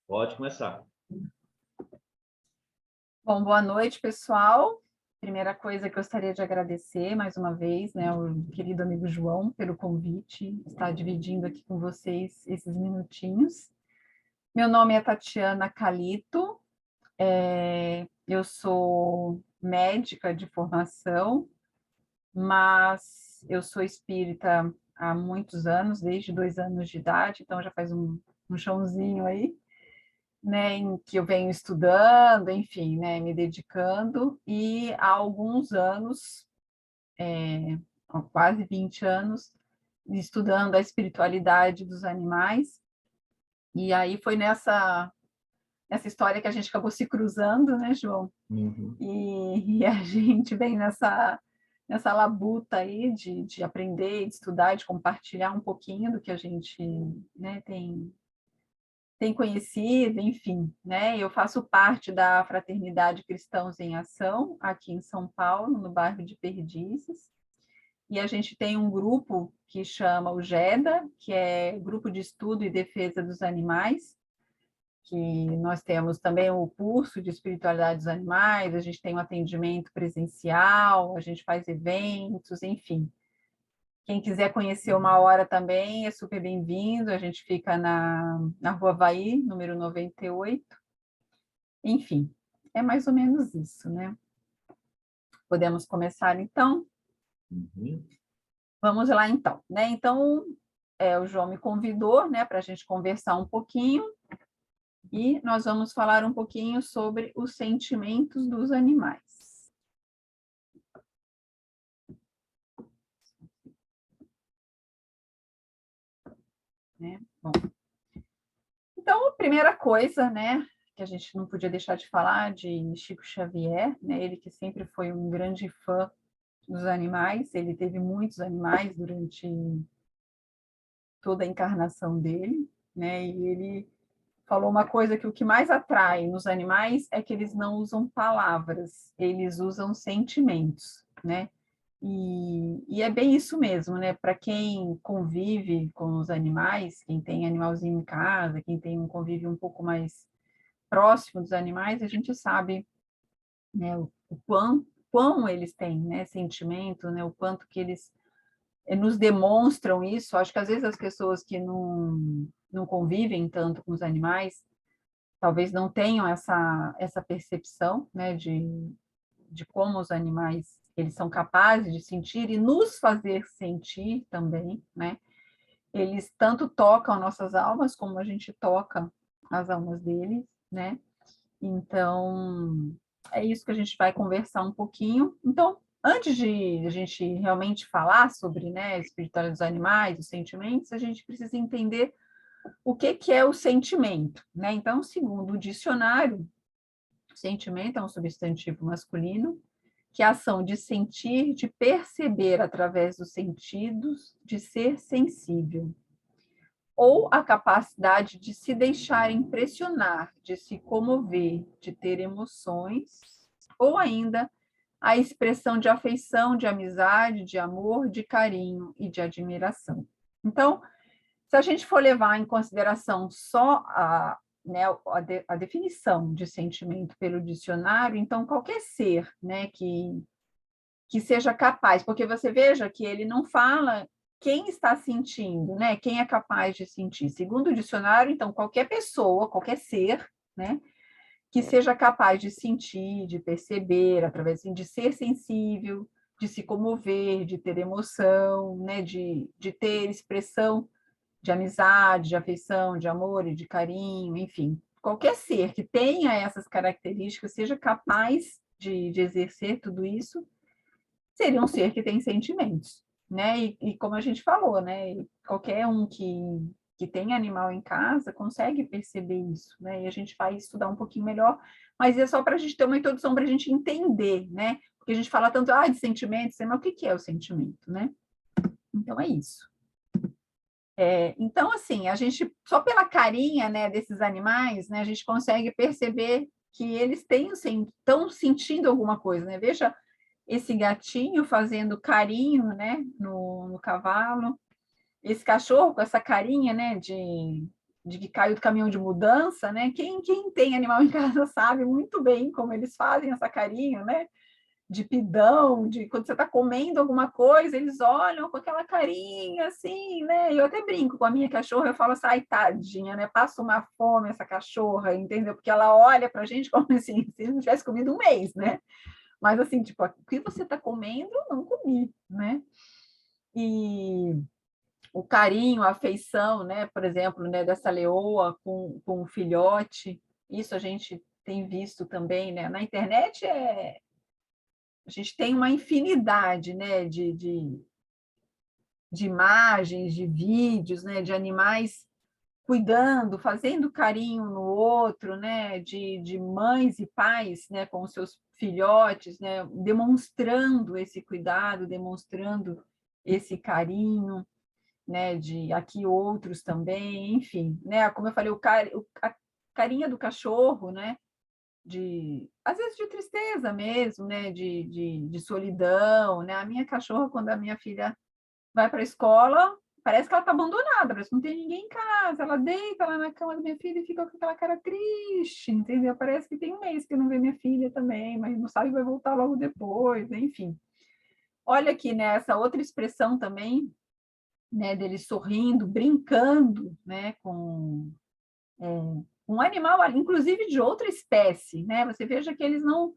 Pode começar. Bom, boa noite, pessoal. Primeira coisa que eu gostaria de agradecer mais uma vez, né, o querido amigo João pelo convite, estar dividindo aqui com vocês esses minutinhos. Meu nome é Tatiana Calito, eu sou médica de formação, mas eu sou espírita há muitos anos, desde 2 anos de idade, então já faz um chãozinho aí, né, em que eu venho estudando, enfim, né, me dedicando, e há alguns anos, há quase 20 anos, estudando a espiritualidade dos animais, e aí foi nessa história que a gente acabou se cruzando, né, João? Uhum. E a gente vem nessa labuta aí de aprender, de estudar, de compartilhar um pouquinho do que a gente, né, tem conhecido, enfim, né? Eu faço parte da Fraternidade Cristãos em Ação, aqui em São Paulo, no bairro de Perdizes, e a gente tem um grupo que chama o GEDA, que é Grupo de Estudo e Defesa dos Animais, que nós temos também o curso de espiritualidade dos animais, a gente tem um atendimento presencial, a gente faz eventos, enfim. Quem quiser conhecer uma hora também é super bem-vindo. A gente fica na Rua Havaí, número 98. Enfim, é mais ou menos isso, né? Podemos começar, então? Uhum. Vamos lá, então. Né? Então, o João me convidou, né, para a gente conversar um pouquinho e nós vamos falar um pouquinho sobre os sentimentos dos animais. Né? Bom, então, a primeira coisa, né, que a gente não podia deixar de falar de Chico Xavier, né, ele que sempre foi um grande fã dos animais, ele teve muitos animais durante toda a encarnação dele, né, e ele falou uma coisa que o que mais atrai nos animais é que eles não usam palavras, eles usam sentimentos, né, e é bem isso mesmo, né? Para quem convive com os animais, quem tem animalzinho em casa, quem tem um convívio um pouco mais próximo dos animais, a gente sabe, né, o quão eles têm, né, sentimento, né, o quanto que eles nos demonstram isso. Acho que às vezes as pessoas que não convivem tanto com os animais, talvez não tenham essa percepção, né, de como os animais eles são capazes de sentir e nos fazer sentir também, né? Eles tanto tocam nossas almas como a gente toca as almas deles, né? Então, é isso que a gente vai conversar um pouquinho. Então, antes de a gente realmente falar sobre, né, a espiritualidade dos animais, os sentimentos, a gente precisa entender o que é o sentimento, né? Então, segundo o dicionário, sentimento é um substantivo masculino, que é a ação de sentir, de perceber através dos sentidos, de ser sensível, ou a capacidade de se deixar impressionar, de se comover, de ter emoções, ou ainda a expressão de afeição, de amizade, de amor, de carinho e de admiração. Então, se a gente for levar em consideração só né, a definição de sentimento pelo dicionário, então qualquer ser, né, que seja capaz, porque você veja que ele não fala quem está sentindo, né, quem é capaz de sentir. Segundo o dicionário, então, qualquer pessoa, qualquer ser, né, que seja capaz de sentir, de perceber, através de ser sensível, de se comover, de ter emoção, né, de ter expressão de amizade, de afeição, de amor e de carinho, enfim. Qualquer ser que tenha essas características, seja capaz de exercer tudo isso, seria um ser que tem sentimentos, né? E como a gente falou, né? Qualquer um que tem animal em casa consegue perceber isso, né? E a gente vai estudar um pouquinho melhor, mas é só para a gente ter uma introdução, para a gente entender, né? Porque a gente fala tanto de sentimentos, mas o que é o sentimento, né? Então é isso. Então, assim, a gente, só pela carinha, né, desses animais, né, a gente consegue perceber que eles estão sentindo alguma coisa, né? Veja esse gatinho fazendo carinho, né, no cavalo, esse cachorro com essa carinha, né, de que caiu do caminhão de mudança, né? Quem tem animal em casa sabe muito bem como eles fazem essa carinha, né? De pidão, de quando você está comendo alguma coisa, eles olham com aquela carinha assim, né? E eu até brinco com a minha cachorra, eu falo assim, ai, tadinha, né? Passa uma fome essa cachorra, entendeu? Porque ela olha pra gente como assim, se não tivesse comido um mês, né? Mas assim, tipo, o que você está comendo, eu não comi, né? E o carinho, a afeição, né? Por exemplo, né, dessa leoa com o filhote, isso a gente tem visto também, né? Na internet a gente tem uma infinidade, né, de imagens, de vídeos, né, de animais cuidando, fazendo carinho no outro, né, de mães e pais, né, com os seus filhotes, né, demonstrando esse cuidado, demonstrando esse carinho, né, de aqui outros também, enfim, né, como eu falei, a carinha do cachorro, né, às vezes de tristeza mesmo, né, de solidão, né, a minha cachorra, quando a minha filha vai para a escola, parece que ela está abandonada, parece que não tem ninguém em casa, ela deita lá na cama da minha filha e fica com aquela cara triste, entendeu? Parece que tem um mês que não vê minha filha também, mas não sabe se vai voltar logo depois, enfim. Olha aqui, né, essa outra expressão também, né, dele sorrindo, brincando, né, com um animal, inclusive de outra espécie, né? Você veja que eles não,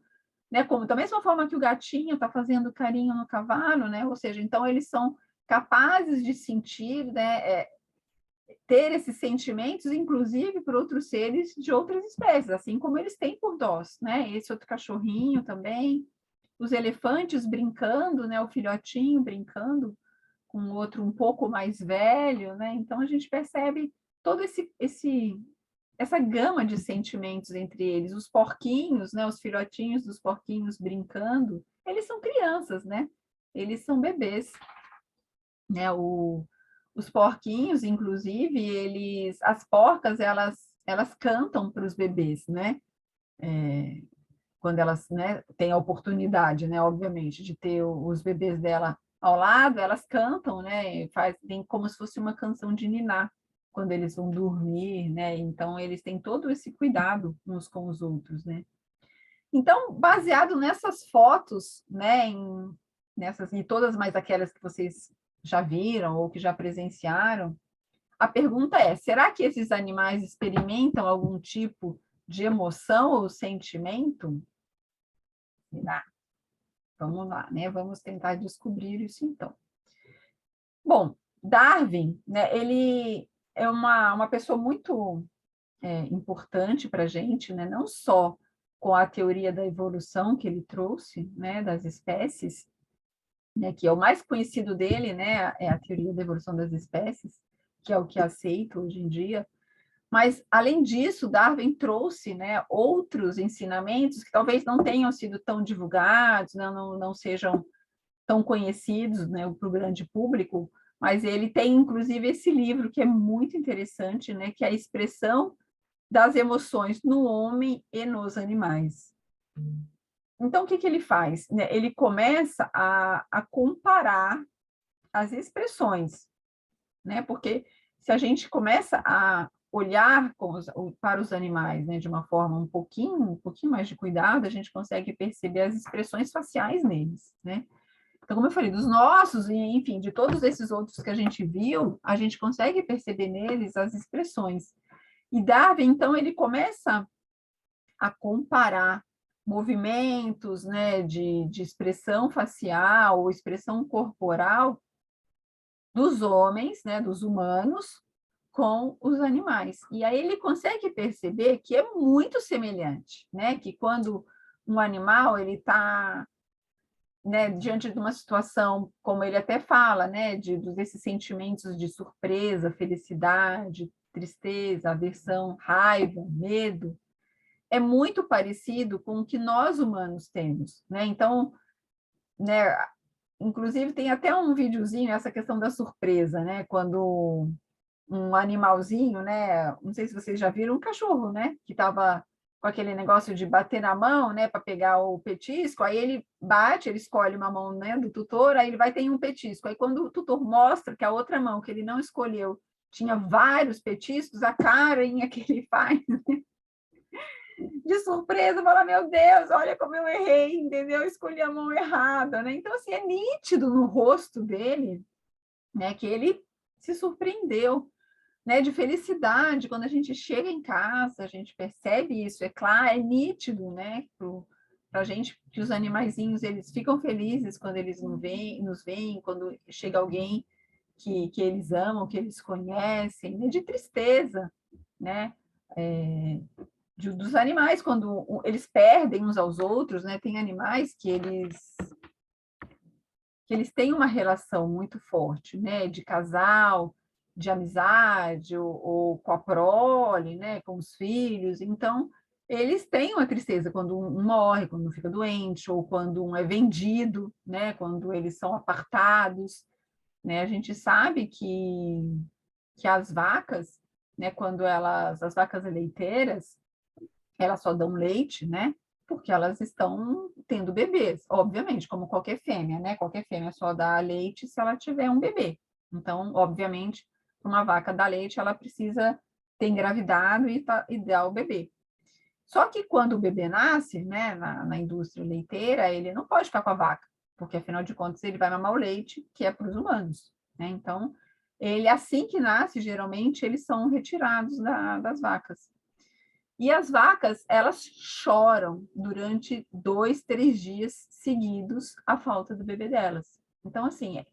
né, como da mesma forma que o gatinho está fazendo carinho no cavalo, né? Ou seja, então eles são capazes de sentir, né, ter esses sentimentos, inclusive por outros seres de outras espécies, assim como eles têm por nós, né? Esse outro cachorrinho também, os elefantes brincando, né? O filhotinho brincando com outro um pouco mais velho, né? Então a gente percebe todo essa gama de sentimentos entre eles. Os porquinhos, né? Os filhotinhos dos porquinhos brincando, eles são crianças, né? Eles são bebês, né? Os porquinhos, inclusive, as porcas, elas cantam para os bebês, né? Quando elas, né, têm a oportunidade, né, obviamente, de ter os bebês dela ao lado, elas cantam, né, tem como se fosse uma canção de niná quando eles vão dormir, né, então eles têm todo esse cuidado uns com os outros, né. Então, baseado nessas fotos, né, nessas e todas mais aquelas que vocês já viram ou que já presenciaram, a pergunta é: será que esses animais experimentam algum tipo de emoção ou sentimento? Será? Vamos lá, né? Vamos tentar descobrir isso então. Bom, Darwin, né, ele é uma pessoa muito importante para a gente, né? Não só com a teoria da evolução que ele trouxe, né, das espécies, né, que é o mais conhecido dele, né, é a teoria da evolução das espécies, que é o que é aceito hoje em dia. Mas, além disso, Darwin trouxe, né, outros ensinamentos que talvez não tenham sido tão divulgados, né, não sejam tão conhecidos, né, para o grande público, mas ele tem, inclusive, esse livro que é muito interessante, né, que é a expressão das emoções no homem e nos animais. Então, o que ele faz? Né? Ele começa a comparar as expressões, né? Porque se a gente começa a olhar para os animais, né, de uma forma um pouquinho mais de cuidado, a gente consegue perceber as expressões faciais neles, né? Então, como eu falei, dos nossos, e enfim, de todos esses outros que a gente viu, a gente consegue perceber neles as expressões. E Darwin, então, ele começa a comparar movimentos, né, de expressão facial ou expressão corporal dos homens, né, dos humanos, com os animais. E aí ele consegue perceber que é muito semelhante, né, que quando um animal ele está, né, diante de uma situação, como ele até fala, né, desses sentimentos de surpresa, felicidade, tristeza, aversão, raiva, medo, é muito parecido com o que nós humanos temos, né? Então, né, inclusive tem até um videozinho essa questão da surpresa, né? Quando um animalzinho, né, não sei se vocês já viram, um cachorro, né, que estava com aquele negócio de bater na mão, né, para pegar o petisco, aí ele bate, ele escolhe uma mão, né, do tutor, aí ele vai ter um petisco. Aí quando o tutor mostra que a outra mão que ele não escolheu tinha vários petiscos, a carinha que ele faz, né? De surpresa, fala, meu Deus, olha como eu errei, entendeu? Escolhi a mão errada, né? Então, assim, é nítido no rosto dele, né, que ele se surpreendeu, né, de felicidade. Quando a gente chega em casa, a gente percebe isso, é claro, é nítido, né, para a gente, que os animaizinhos, eles ficam felizes quando eles nos veem, quando chega alguém que eles amam, que eles conhecem, né, de tristeza, né, dos animais, quando eles perdem uns aos outros, né, tem animais que eles têm uma relação muito forte, né, de casal, de amizade, ou com a prole, né, com os filhos. Então, eles têm uma tristeza quando um morre, quando um fica doente, ou quando um é vendido, né, quando eles são apartados, né. A gente sabe que as vacas, né, quando as vacas leiteiras, elas só dão leite, né? Porque elas estão tendo bebês, obviamente, como qualquer fêmea, né? Qualquer fêmea só dá leite se ela tiver um bebê. Então, obviamente, uma vaca dar leite, ela precisa ter engravidado e dar o bebê. Só que quando o bebê nasce, né, na indústria leiteira, ele não pode ficar com a vaca, porque afinal de contas ele vai mamar o leite, que é para os humanos, né? Então, ele assim que nasce, geralmente eles são retirados das vacas. E as vacas, elas choram durante 2, 3 dias seguidos a falta do bebê delas. Então, assim,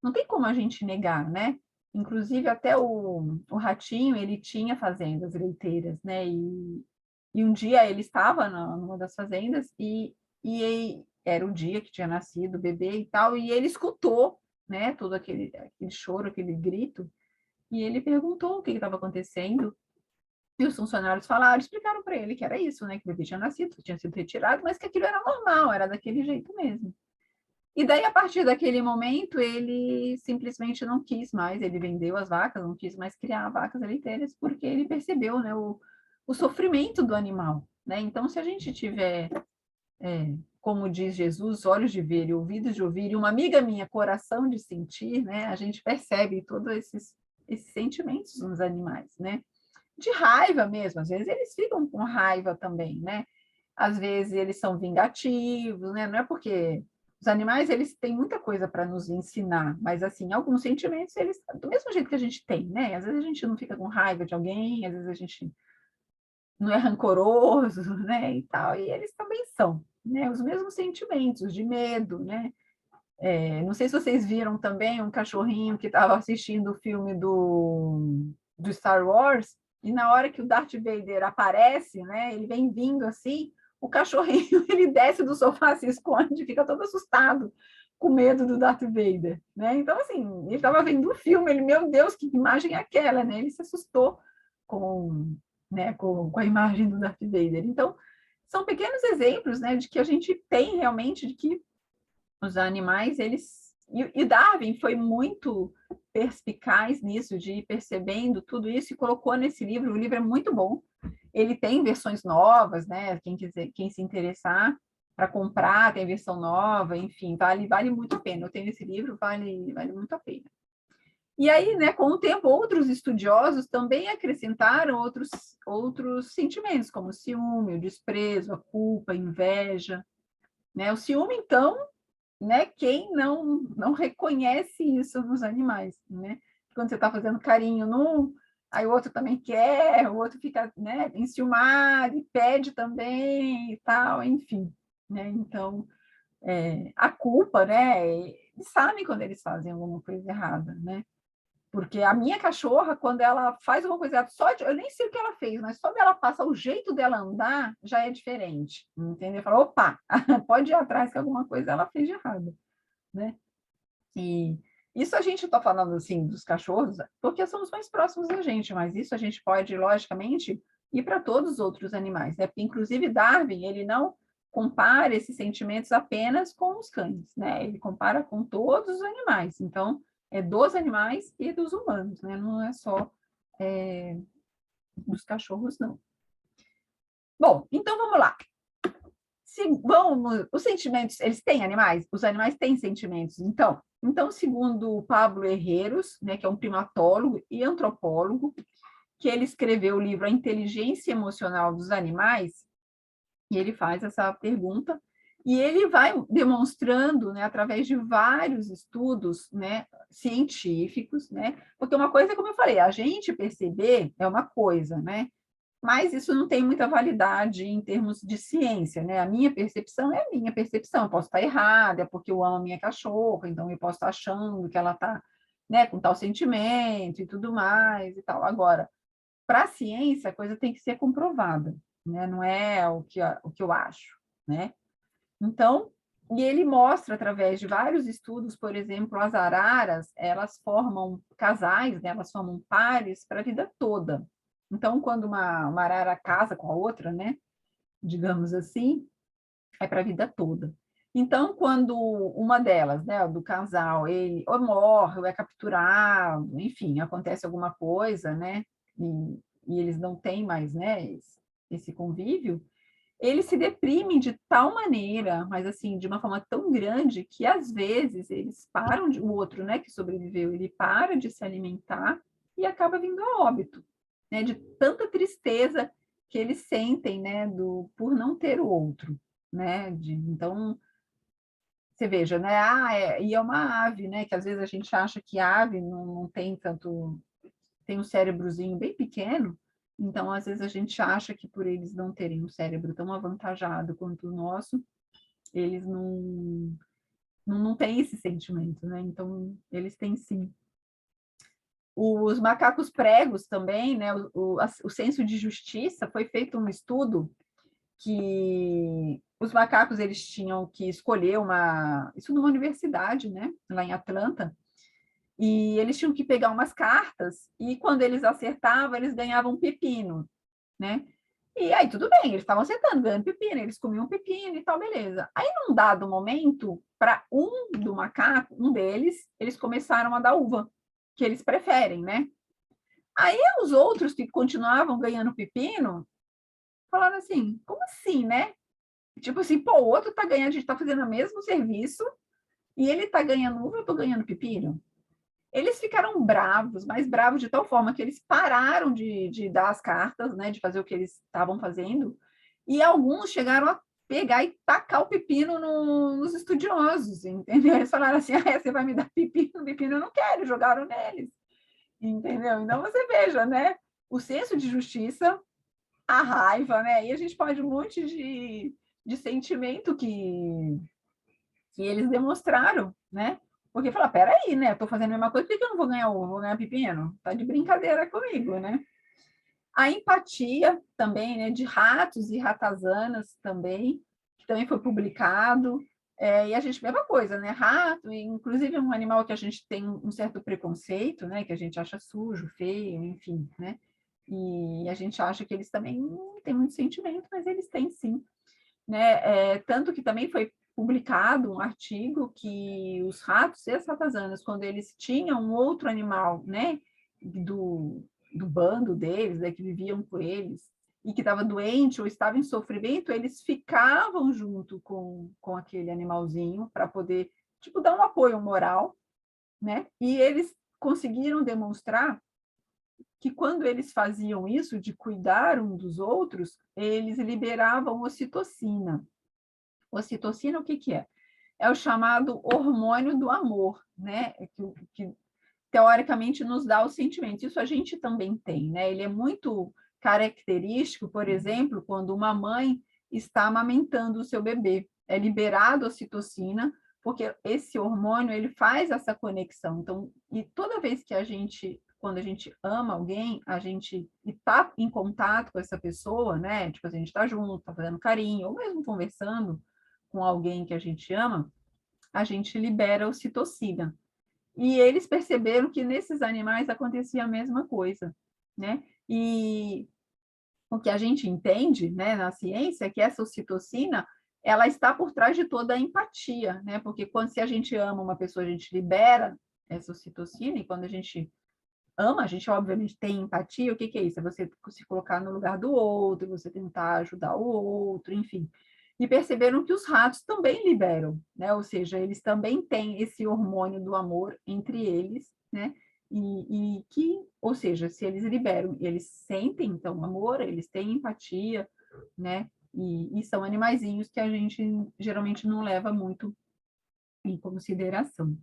não tem como a gente negar, né? Inclusive, até o ratinho, ele tinha fazendas leiteiras, né? E um dia ele estava numa das fazendas e era o dia que tinha nascido o bebê e tal, e ele escutou, né, todo aquele choro, aquele grito, e ele perguntou o que estava acontecendo. E os funcionários falaram, explicaram para ele que era isso, né? Que o bebê tinha nascido, tinha sido retirado, mas que aquilo era normal, era daquele jeito mesmo. E daí, a partir daquele momento, ele simplesmente não quis mais, ele vendeu as vacas, não quis mais criar vacas leiteiras, porque ele percebeu, né, o sofrimento do animal, né? Então, se a gente tiver, como diz Jesus, olhos de ver e ouvidos de ouvir, e uma amiga minha, coração de sentir, né? A gente percebe todos esses sentimentos nos animais, né? De raiva mesmo, às vezes eles ficam com raiva também, né? Às vezes eles são vingativos, né? Não é porque os animais, eles têm muita coisa para nos ensinar, mas assim, alguns sentimentos, eles, do mesmo jeito que a gente tem, né? Às vezes a gente não fica com raiva de alguém, às vezes a gente não é rancoroso, né? E tal, e eles também são, né? Os mesmos sentimentos de medo, né? Não sei se vocês viram também um cachorrinho que estava assistindo o filme do Star Wars, e na hora que o Darth Vader aparece, né, ele vem vindo assim, o cachorrinho ele desce do sofá, se esconde, fica todo assustado, com medo do Darth Vader, né? Então, assim, ele estava vendo o filme, ele, meu Deus, que imagem é aquela, né? Ele se assustou com, né, com a imagem do Darth Vader. Então, são pequenos exemplos, né, de que a gente tem realmente de que os animais, eles... E Darwin foi muito perspicaz nisso, de ir percebendo tudo isso e colocou nesse livro. O livro é muito bom. Ele tem versões novas, né? Quem se interessar para comprar, tem versão nova, enfim, vale muito a pena. Eu tenho esse livro, vale muito a pena. E aí, né, com o tempo, outros estudiosos também acrescentaram outros sentimentos, como o ciúme, o desprezo, a culpa, a inveja, né? O ciúme, então, né? Quem não reconhece isso nos animais, né? Quando você está fazendo carinho num, aí o outro também quer, o outro fica, né, enciumado e pede também e tal, enfim, né? Então, a culpa, né? Eles sabem quando eles fazem alguma coisa errada, né? Porque a minha cachorra, quando ela faz uma coisa errada, eu nem sei o que ela fez, mas só dela passa, o jeito dela andar já é diferente, entendeu? Fala, opa, pode ir atrás que alguma coisa ela fez de errado, né? E isso a gente está falando, assim, dos cachorros, porque são os mais próximos da gente, mas isso a gente pode, logicamente, ir para todos os outros animais, né? Porque, inclusive, Darwin, ele não compara esses sentimentos apenas com os cães, né? Ele compara com todos os animais. Então, é dos animais e dos humanos, né? Não é só dos cachorros, não. Bom, então vamos lá. Os sentimentos, eles têm animais? Os animais têm sentimentos. Então, Então, segundo Pablo Herreros, né, que é um primatólogo e antropólogo, que ele escreveu o livro A Inteligência Emocional dos Animais, e ele faz essa pergunta, e ele vai demonstrando, né, através de vários estudos, né, científicos, né, porque uma coisa, como eu falei, a gente perceber é uma coisa, né, mas isso não tem muita validade em termos de ciência, né? A minha percepção é a minha percepção, eu posso estar errada, é porque eu amo a minha cachorra, então eu posso estar achando que ela está, né, com tal sentimento e tudo mais e tal. Agora, para a ciência, a coisa tem que ser comprovada, né? Não é o que eu acho, né? Então, e ele mostra através de vários estudos, por exemplo, as araras, elas formam casais, né? Elas formam pares para a vida toda. Então, quando uma arara casa com a outra, né? Digamos assim, é para a vida toda. Então, quando uma delas, né, do casal, ele ou morre, ou é capturado, enfim, acontece alguma coisa, né, e eles não têm mais, né, esse convívio, eles se deprimem de tal maneira, mas assim, de uma forma tão grande, que às vezes eles param de, o outro, né, que sobreviveu, ele para de se alimentar e acaba vindo a óbito, né, de tanta tristeza que eles sentem, né, por não ter o outro, né, então, você veja, né, e é uma ave, né, que às vezes a gente acha que ave não tem tanto, tem um cérebrozinho bem pequeno, então, às vezes, a gente acha que por eles não terem um cérebro tão avantajado quanto o nosso, eles não têm esse sentimento, né? Então, eles têm sim. Os macacos pregos também, né? O senso de justiça, foi feito um estudo que os macacos eles tinham que escolher isso numa universidade, né? Lá em Atlanta, e eles tinham que pegar umas cartas, e quando eles acertavam, eles ganhavam um pepino, né? E aí tudo bem, eles estavam acertando, ganhando pepino, eles comiam pepino e tal, beleza. Aí, num dado momento, para um do macaco, um deles, eles começaram a dar uva, que eles preferem, né? Aí os outros que continuavam ganhando pepino, falaram assim, como assim, né? Tipo assim, pô, o outro tá ganhando, a gente tá fazendo o mesmo serviço, e ele tá ganhando uva, eu tô ganhando pepino. Eles ficaram bravos, mas bravos de tal forma que eles pararam de dar as cartas, né, de fazer o que eles estavam fazendo, e alguns chegaram a pegar e tacar o pepino nos estudiosos, entendeu? Eles falaram assim, você vai me dar pepino? Pepino eu não quero, jogaram neles, entendeu? Então você veja, né, o senso de justiça, a raiva, né, e a gente pode um monte de sentimento que eles demonstraram, né? Porque falar, peraí, né? Estou fazendo a mesma coisa, por que eu não vou ganhar ovo, vou ganhar pepino? Tá de brincadeira comigo, né? A empatia também, né? De ratos e ratazanas também, que também foi publicado. E a gente, mesma coisa, né? Rato, inclusive é um animal que a gente tem um certo preconceito, né? Que a gente acha sujo, feio, enfim, né? E a gente acha que eles também não têm muito sentimento, mas eles têm sim, né? Tanto que também foi publicado um artigo que os ratos e as ratazanas, quando eles tinham um outro animal, né, do bando deles, né, que viviam com eles, e que estava doente ou estava em sofrimento, eles ficavam junto com aquele animalzinho para poder, tipo, dar um apoio moral, né? E eles conseguiram demonstrar que quando eles faziam isso, de cuidar um dos outros, eles liberavam ocitocina. Ocitocina, o que que é? É o chamado hormônio do amor, né? Que teoricamente nos dá o sentimento. Isso a gente também tem, né? Ele é muito característico, por exemplo, quando uma mãe está amamentando o seu bebê. É liberado a ocitocina, porque esse hormônio ele faz essa conexão. Então, e toda vez que quando a gente ama alguém, a gente está em contato com essa pessoa, né? Tipo, a gente está junto, está fazendo carinho, ou mesmo conversando com alguém que a gente ama, a gente libera ocitocina. E eles perceberam que nesses animais acontecia a mesma coisa, né? E o que a gente entende, né, na ciência é que essa ocitocina ela está por trás de toda a empatia, né? Porque quando se a gente ama uma pessoa, a gente libera essa ocitocina, e quando a gente ama, a gente obviamente tem empatia. O que que é isso? É você se colocar no lugar do outro, você tentar ajudar o outro, enfim. e perceberam que os ratos também liberam, né? Ou seja, eles também têm esse hormônio do amor entre eles, né? E que, ou seja, se eles liberam, eles sentem então amor, eles têm empatia, né? E são animaizinhos que a gente geralmente não leva muito em consideração.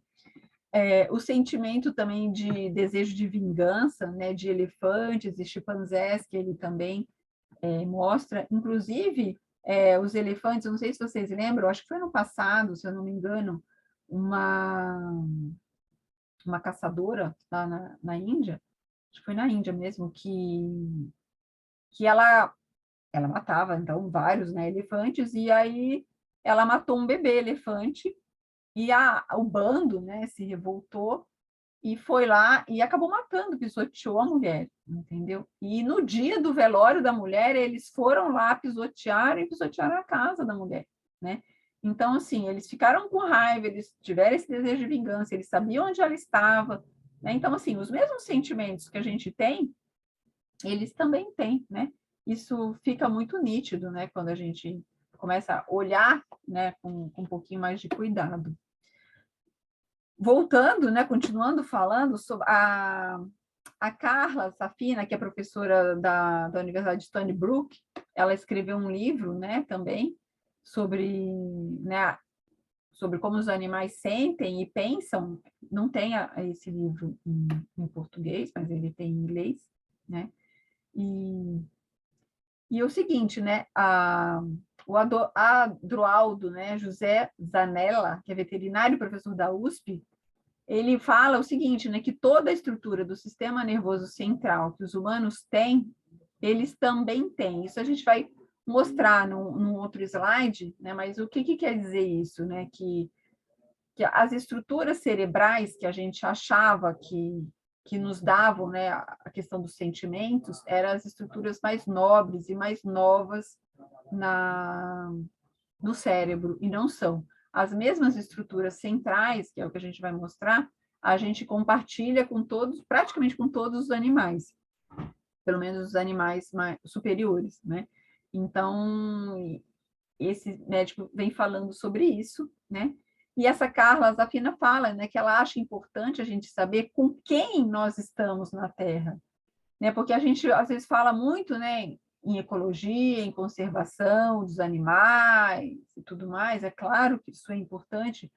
O sentimento também de desejo de vingança, né? De elefantes e chimpanzés, que ele também mostra, inclusive os elefantes, não sei se vocês lembram, acho que foi no passado, se eu não me engano, uma caçadora lá na Índia, acho que foi na Índia mesmo, que ela matava, então, vários, né, elefantes, e aí ela matou um bebê elefante, e o bando, né, se revoltou, e foi lá e acabou matando, pisoteou a mulher, entendeu? E no dia do velório da mulher, eles foram lá, pisotearam a casa da mulher, né? Então, assim, eles ficaram com raiva, eles tiveram esse desejo de vingança, eles sabiam onde ela estava, né? Então, assim, os mesmos sentimentos que a gente tem, eles também têm, né? Isso fica muito nítido, né? Quando a gente começa a olhar, né, com um pouquinho mais de cuidado. Voltando, né, continuando falando sobre a Carla Safina, que é professora da Universidade de Stony Brook, ela escreveu um livro, né, também, sobre, né, sobre como os animais sentem e pensam. Não tem esse livro em português, mas ele tem em inglês, né? E é o seguinte, né, o Adroaldo, né, José Zanella, que é veterinário e professor da USP, ele fala o seguinte, né, que toda a estrutura do sistema nervoso central que os humanos têm, eles também têm. Isso a gente vai mostrar num outro slide, né, mas o que quer dizer isso? Né? Que as estruturas cerebrais que a gente achava que nos davam, né, a questão dos sentimentos, eram as estruturas mais nobres e mais novas no cérebro, e não são. As mesmas estruturas centrais, que é o que a gente vai mostrar, a gente compartilha com todos, praticamente com todos os animais, pelo menos os animais superiores, né? Então, esse médico vem falando sobre isso, né? E essa Carla Zafina fala, né, que ela acha importante a gente saber com quem nós estamos na Terra, né? Porque a gente às vezes fala muito, né, em ecologia, em conservação dos animais e tudo mais. É claro que isso é importante,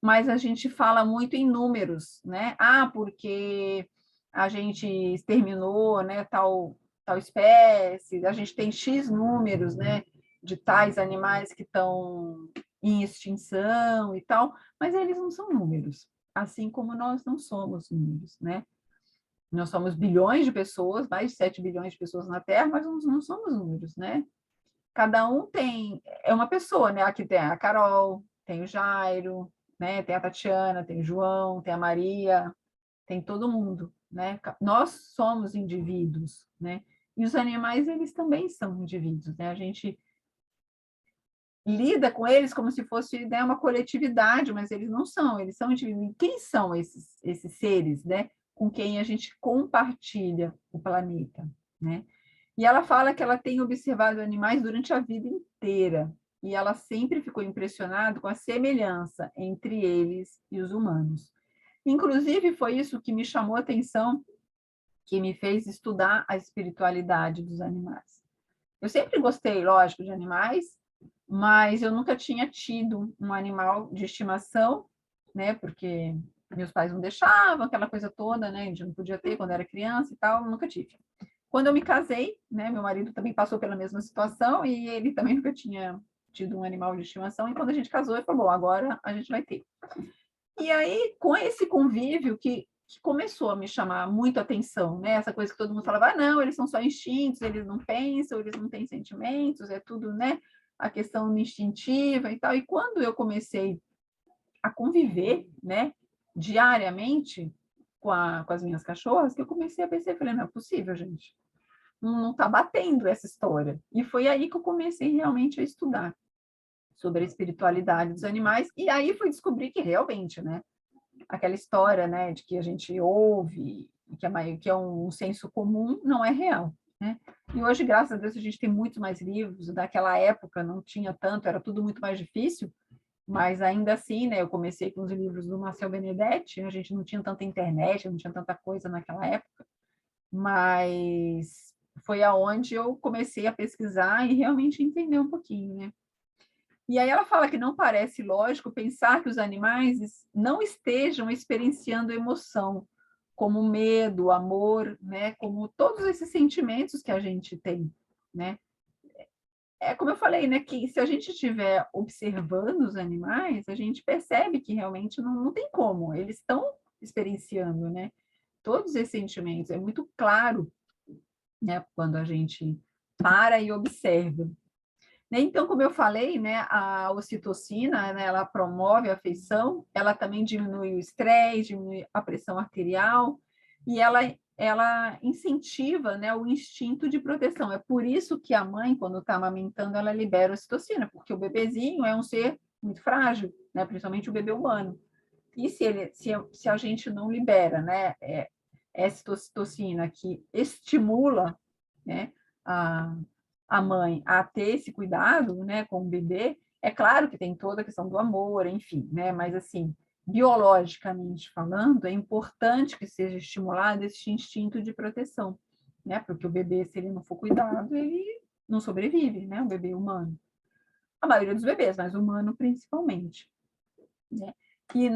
mas a gente fala muito em números, né? Porque a gente exterminou, né, tal espécie, a gente tem X números, né, de tais animais que estão em extinção e tal, mas eles não são números, assim como nós não somos números, né? Nós somos bilhões de pessoas, mais de 7 bilhões de pessoas na Terra, mas não somos números, né? Cada um é uma pessoa, né? Aqui tem a Carol, tem o Jairo, né? Tem a Tatiana, tem o João, tem a Maria, tem todo mundo, né? Nós somos indivíduos, né? E os animais, eles também são indivíduos, né? A gente lida com eles como se fosse, né, uma coletividade, mas eles não são, eles são indivíduos. E quem são esses seres, né, com quem a gente compartilha o planeta, né? E ela fala que ela tem observado animais durante a vida inteira, e ela sempre ficou impressionada com a semelhança entre eles e os humanos. Inclusive, foi isso que me chamou a atenção, que me fez estudar a espiritualidade dos animais. Eu sempre gostei, lógico, de animais, mas eu nunca tinha tido um animal de estimação, né? Porque meus pais não deixavam, aquela coisa toda, né? A gente não podia ter quando era criança e tal, nunca tive. Quando eu me casei, né? Meu marido também passou pela mesma situação e ele também nunca tinha tido um animal de estimação. E quando a gente casou, ele falou: bom, agora a gente vai ter. E aí, com esse convívio que começou a me chamar muito a atenção, né? Essa coisa que todo mundo falava, não, eles são só instintos, eles não pensam, eles não têm sentimentos, é tudo, né? A questão instintiva e tal. E quando eu comecei a conviver, né, diariamente com as minhas cachorras, que eu comecei a perceber, falei, não é possível, gente. Não está batendo essa história. E foi aí que eu comecei realmente a estudar sobre a espiritualidade dos animais, e aí fui descobrir que realmente, né, aquela história, né, de que a gente ouve, que é um senso comum, não é real, né? E hoje, graças a Deus, a gente tem muito mais livros. Naquela época não tinha tanto, era tudo muito mais difícil, mas ainda assim, né, eu comecei com os livros do Marcel Benedetti, a gente não tinha tanta internet, não tinha tanta coisa naquela época, mas foi aonde eu comecei a pesquisar e realmente entender um pouquinho, né? E aí ela fala que não parece lógico pensar que os animais não estejam experienciando emoção, como medo, amor, né? Como todos esses sentimentos que a gente tem, né? É como eu falei, né? Que se a gente estiver observando os animais, a gente percebe que realmente não tem como, eles estão experienciando, né? Todos esses sentimentos, é muito claro, né? Quando a gente para e observa. Né? Então, como eu falei, né, a ocitocina, né, ela promove a afeição, ela também diminui o estresse, diminui a pressão arterial e ela incentiva, né, o instinto de proteção. É por isso que a mãe, quando está amamentando, ela libera a ocitocina, porque o bebezinho é um ser muito frágil, né, principalmente o bebê humano. E se a gente não libera, né, essa ocitocina que estimula, né, a, a mãe a ter esse cuidado, né, com o bebê, é claro que tem toda a questão do amor, enfim, né, mas assim, biologicamente falando, é importante que seja estimulado esse instinto de proteção, né, porque o bebê, se ele não for cuidado, ele não sobrevive, né, o bebê humano. A maioria dos bebês, mas o humano principalmente, né? E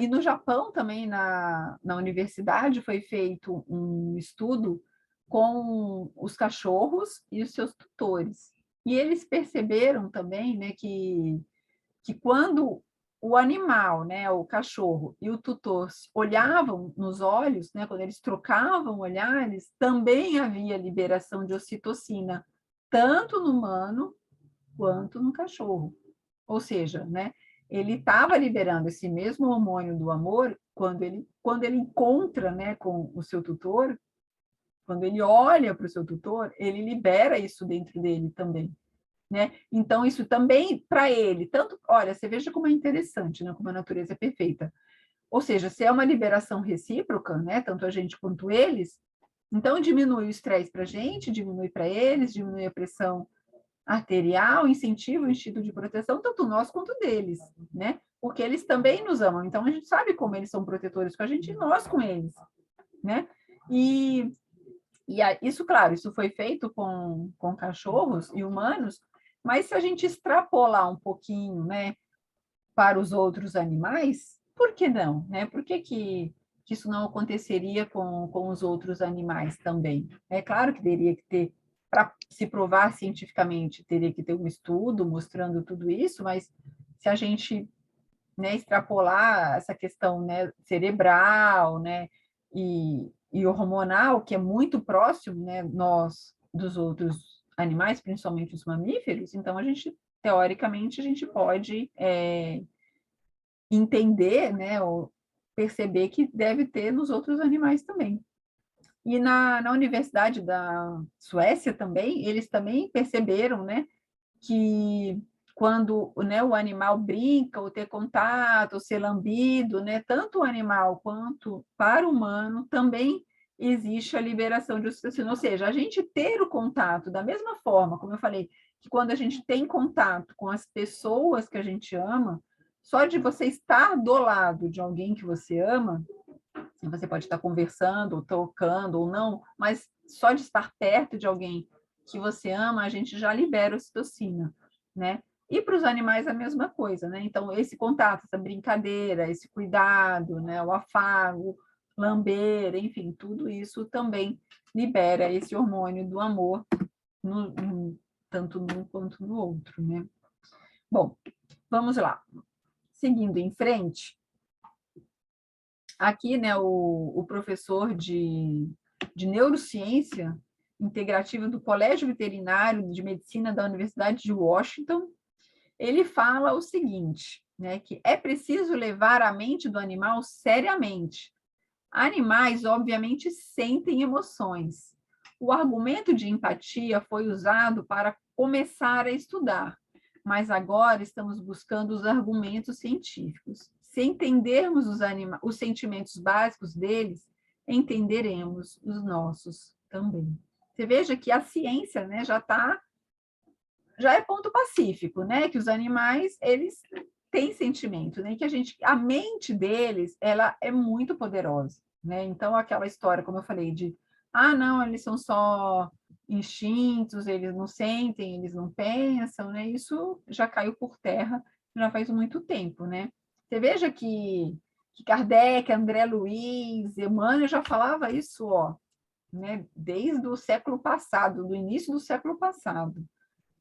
no Japão também, na universidade, foi feito um estudo com os cachorros e os seus tutores. E eles perceberam também, né, que quando o animal, né, o cachorro e o tutor olhavam nos olhos, né, quando eles trocavam olhares, também havia liberação de ocitocina, tanto no humano quanto no cachorro. Ou seja, né, ele estava liberando esse mesmo hormônio do amor quando ele encontra, né, com o seu tutor, quando ele olha para o seu tutor, ele libera isso dentro dele também. Né? Então, isso também, para ele, tanto, olha, você veja como é interessante, né, como a natureza é perfeita. Ou seja, se é uma liberação recíproca, né, tanto a gente quanto eles, então diminui o estresse para a gente, diminui para eles, diminui a pressão arterial, incentiva o instinto de proteção, tanto nós quanto deles, né? Porque eles também nos amam. Então, a gente sabe como eles são protetores com a gente e nós com eles, né? E, isso, claro, isso foi feito com cachorros e humanos, mas se a gente extrapolar um pouquinho, né, para os outros animais, por que não, né? Por que isso não aconteceria com os outros animais também? É claro que teria que ter, para se provar cientificamente, teria que ter um estudo mostrando tudo isso, mas se a gente, né, extrapolar essa questão, né, cerebral, né, e hormonal, que é muito próximo, né, nós dos outros animais, principalmente os mamíferos, então a gente, teoricamente, a gente pode entender, né, ou perceber que deve ter nos outros animais também. E na Universidade da Suécia também, eles também perceberam, né, que quando, né, o animal brinca, ou ter contato, ou ser lambido, né, tanto o animal quanto para o humano, também existe a liberação de ocitocina. Ou seja, a gente ter o contato da mesma forma, como eu falei, que quando a gente tem contato com as pessoas que a gente ama, só de você estar do lado de alguém que você ama, você pode estar conversando, ou tocando, ou não, mas só de estar perto de alguém que você ama, a gente já libera ocitocina, né? E para os animais a mesma coisa, né? Então, esse contato, essa brincadeira, esse cuidado, né? O afago, lamber, enfim, tudo isso também libera esse hormônio do amor, tanto num quanto no outro, né? Bom, vamos lá. Seguindo em frente, aqui, né, o professor de neurociência integrativa do Colégio Veterinário de Medicina da Universidade de Washington, ele fala o seguinte, né, que é preciso levar a mente do animal seriamente. Animais, obviamente, sentem emoções. O argumento de empatia foi usado para começar a estudar, mas agora estamos buscando os argumentos científicos. Se entendermos os sentimentos básicos deles, entenderemos os nossos também. Você veja que a ciência, né, já é ponto pacífico, né? Que os animais, eles têm sentimento, né? Que a mente deles, ela é muito poderosa, né? Então, aquela história, como eu falei, não, eles são só instintos, eles não sentem, eles não pensam, né? Isso já caiu por terra, já faz muito tempo, né? Você veja que Kardec, André Luiz, Emmanuel já falava isso, ó, né? Desde o século passado, do início do século passado,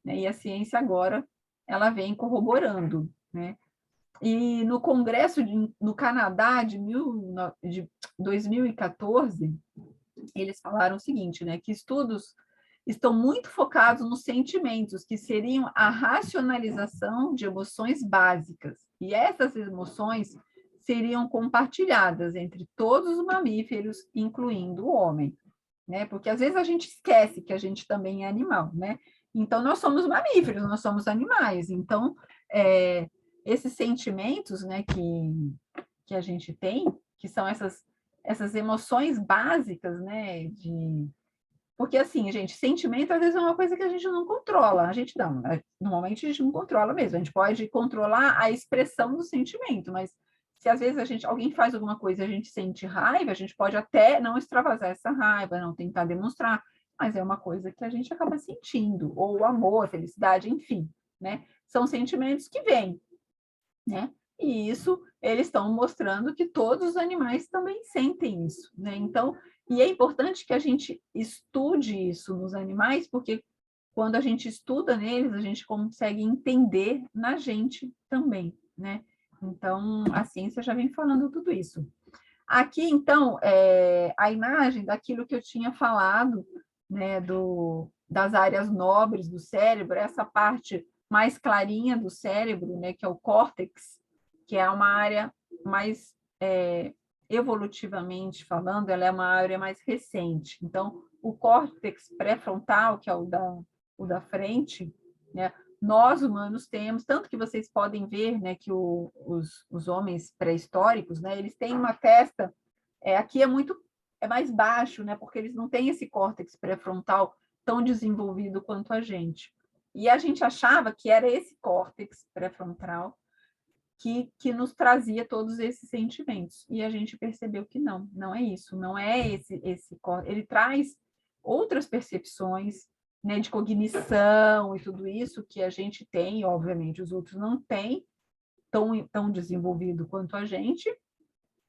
né? E a ciência agora ela vem corroborando, né? E no Congresso no Canadá de 2014, eles falaram o seguinte, né? Que estudos estão muito focados nos sentimentos, que seriam a racionalização de emoções básicas. E essas emoções seriam compartilhadas entre todos os mamíferos, incluindo o homem, né? Porque às vezes a gente esquece que a gente também é animal, né? Então, nós somos mamíferos, nós somos animais. Então, esses sentimentos, né, que a gente tem, que são essas emoções básicas, né, porque, assim, gente, sentimento às vezes é uma coisa que a gente não controla. A gente não, né? Normalmente a gente não controla mesmo. A gente pode controlar a expressão do sentimento, mas se às vezes alguém faz alguma coisa e a gente sente raiva, a gente pode até não extravasar essa raiva, não tentar demonstrar, mas é uma coisa que a gente acaba sentindo, ou o amor, a felicidade, enfim, né? São sentimentos que vêm, né? E isso, eles estão mostrando que todos os animais também sentem isso, né? Então, e é importante que a gente estude isso nos animais, porque quando a gente estuda neles, a gente consegue entender na gente também, né? Então, a ciência já vem falando tudo isso. Aqui, então, a imagem daquilo que eu tinha falado, né, das áreas nobres do cérebro, essa parte mais clarinha do cérebro, né, que é o córtex, que é uma área mais, evolutivamente falando, ela é uma área mais recente. Então, o córtex pré-frontal, que é o da frente, né, nós humanos temos, tanto que vocês podem ver, né, que os homens pré-históricos, né, eles têm uma testa, aqui é mais baixo, né, porque eles não têm esse córtex pré-frontal tão desenvolvido quanto a gente. E a gente achava que era esse córtex pré-frontal que nos trazia todos esses sentimentos. E a gente percebeu que não é isso, não é esse córtex. Ele traz outras percepções, né, de cognição e tudo isso que a gente tem, obviamente, os outros não têm tão desenvolvido quanto a gente,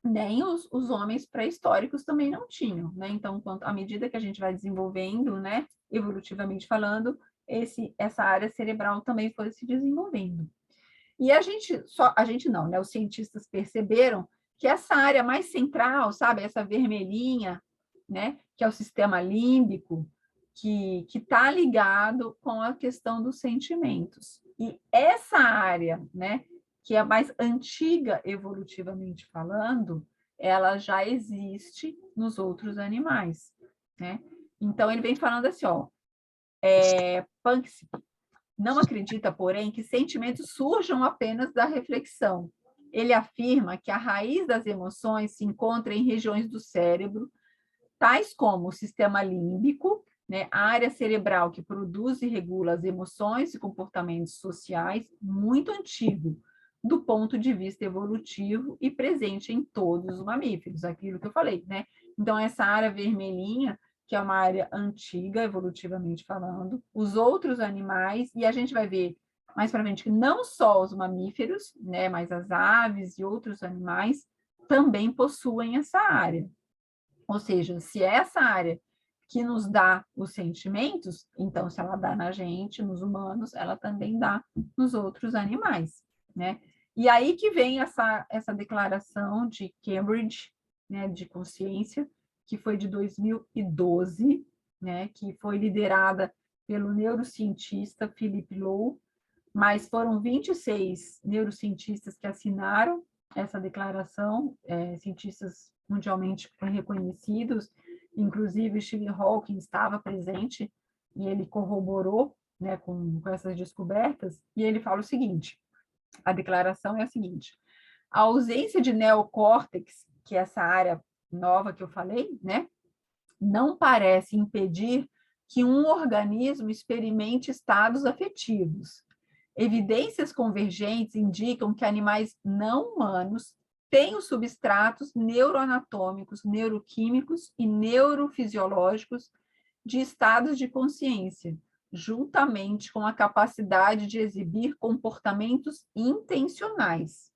nem os homens pré-históricos também não tinham, né? Então, à medida que a gente vai desenvolvendo, né, evolutivamente falando, essa área cerebral também foi se desenvolvendo. E a gente não, né? Os cientistas perceberam que essa área mais central, sabe, essa vermelhinha, né, que é o sistema límbico, que está ligado com a questão dos sentimentos. E essa área, né, que é a mais antiga evolutivamente falando, ela já existe nos outros animais, né? Então ele vem falando assim, ó, Punksy não acredita, porém, que sentimentos surjam apenas da reflexão. Ele afirma que a raiz das emoções se encontra em regiões do cérebro, tais como o sistema límbico, né, a área cerebral que produz e regula as emoções e comportamentos sociais, muito antigo, do ponto de vista evolutivo e presente em todos os mamíferos, aquilo que eu falei, né? Então, essa área vermelhinha, que é uma área antiga, evolutivamente falando, os outros animais, e a gente vai ver mais para frente que não só os mamíferos, né, mas as aves e outros animais também possuem essa área. Ou seja, se é essa área que nos dá os sentimentos, então, se ela dá na gente, nos humanos, ela também dá nos outros animais, né? E aí que vem essa declaração de Cambridge, né, de consciência, que foi de 2012, né, que foi liderada pelo neurocientista Philip Lowe, mas foram 26 neurocientistas que assinaram essa declaração, cientistas mundialmente reconhecidos, inclusive Stephen Hawking estava presente e ele corroborou, né, com essas descobertas, e ele fala o seguinte, a declaração é a seguinte, a ausência de neocórtex, que é essa área nova que eu falei, né, não parece impedir que um organismo experimente estados afetivos. Evidências convergentes indicam que animais não humanos têm os substratos neuroanatômicos, neuroquímicos e neurofisiológicos de estados de consciência, juntamente com a capacidade de exibir comportamentos intencionais.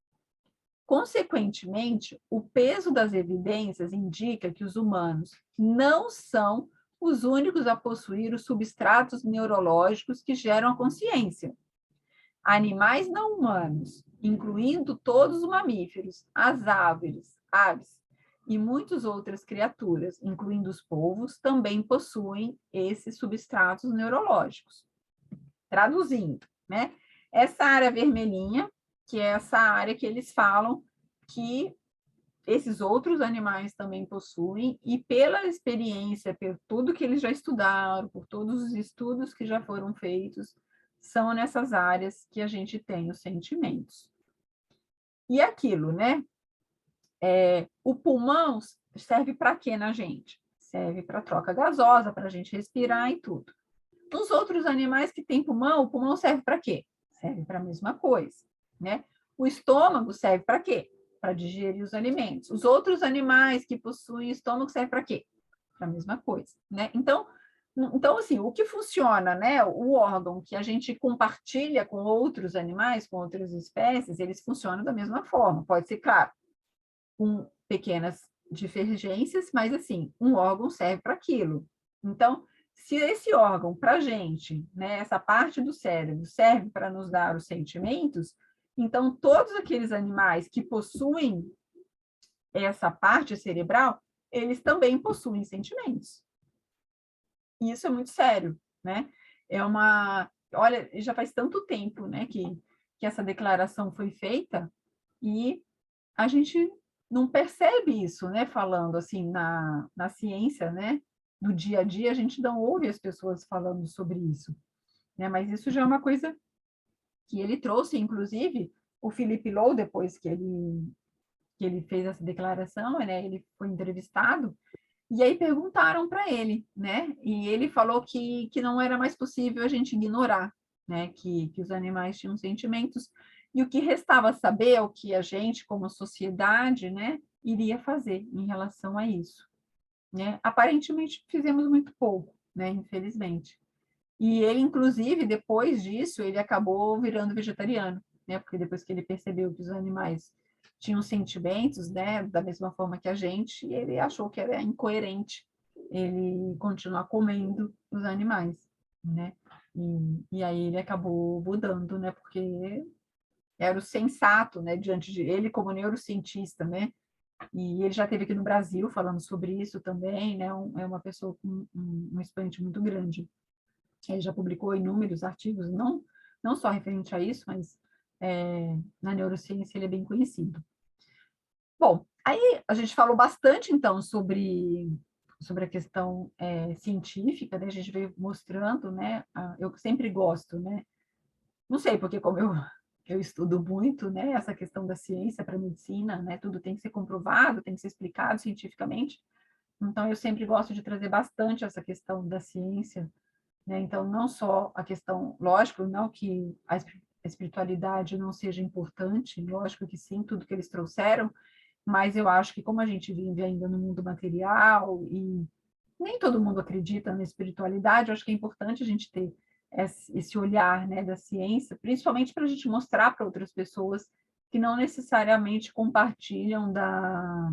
Consequentemente, o peso das evidências indica que os humanos não são os únicos a possuir os substratos neurológicos que geram a consciência. Animais não humanos, incluindo todos os mamíferos, as aves e muitas outras criaturas, incluindo os polvos, também possuem esses substratos neurológicos. Traduzindo, né? Essa área vermelhinha, que é essa área que eles falam que esses outros animais também possuem, e pela experiência, por tudo que eles já estudaram, por todos os estudos que já foram feitos, são nessas áreas que a gente tem os sentimentos. E aquilo, né? O pulmão serve para quê na gente? Serve para troca gasosa, para a gente respirar e tudo. Nos outros animais que têm pulmão, o pulmão serve para quê? Serve para a mesma coisa, né? O estômago serve para quê? Para digerir os alimentos. Os outros animais que possuem estômago servem para quê? Para a mesma coisa, né? Então, assim, o que funciona, né? O órgão que a gente compartilha com outros animais, com outras espécies, eles funcionam da mesma forma. Pode ser, claro, com pequenas divergências, mas, assim, um órgão serve para aquilo. Então, se esse órgão, para a gente, né, essa parte do cérebro, serve para nos dar os sentimentos, então todos aqueles animais que possuem essa parte cerebral, eles também possuem sentimentos. E isso é muito sério, né? Olha, já faz tanto tempo, né, que essa declaração foi feita e a gente não percebe isso, né, falando assim na ciência, né? No dia a dia, a gente não ouve as pessoas falando sobre isso, né? Mas isso já é uma coisa que ele trouxe, inclusive, o Philip Lowe, depois que ele fez essa declaração, né? Ele foi entrevistado, e aí perguntaram para ele, né? E ele falou que não era mais possível a gente ignorar, né? Que os animais tinham sentimentos, e o que restava saber é o que a gente, como sociedade, né, iria fazer em relação a isso, né? Aparentemente fizemos muito pouco, né? Infelizmente. E ele, inclusive, depois disso, ele acabou virando vegetariano, né? Porque depois que ele percebeu que os animais tinham sentimentos, né, da mesma forma que a gente, ele achou que era incoerente ele continuar comendo os animais, né? E aí ele acabou mudando, né? Porque era o sensato, né? Diante de ele como neurocientista, né? E ele já esteve aqui no Brasil falando sobre isso também, né? É uma pessoa com um expoente muito grande. Ele já publicou inúmeros artigos, não só referente a isso, mas na neurociência ele é bem conhecido. Bom, aí a gente falou bastante, então, sobre a questão científica, né? A gente veio mostrando, né? Eu sempre gosto, né? Não sei, porque como eu estudo muito, né? Essa questão da ciência para a medicina, né? Tudo tem que ser comprovado, tem que ser explicado cientificamente. Então, eu sempre gosto de trazer bastante essa questão da ciência, né? Então, não só a questão, lógico, não que a espiritualidade não seja importante, lógico que sim, tudo que eles trouxeram, mas eu acho que como a gente vive ainda no mundo material e nem todo mundo acredita na espiritualidade, eu acho que é importante a gente ter esse olhar, né, da ciência, principalmente para a gente mostrar para outras pessoas que não necessariamente compartilham da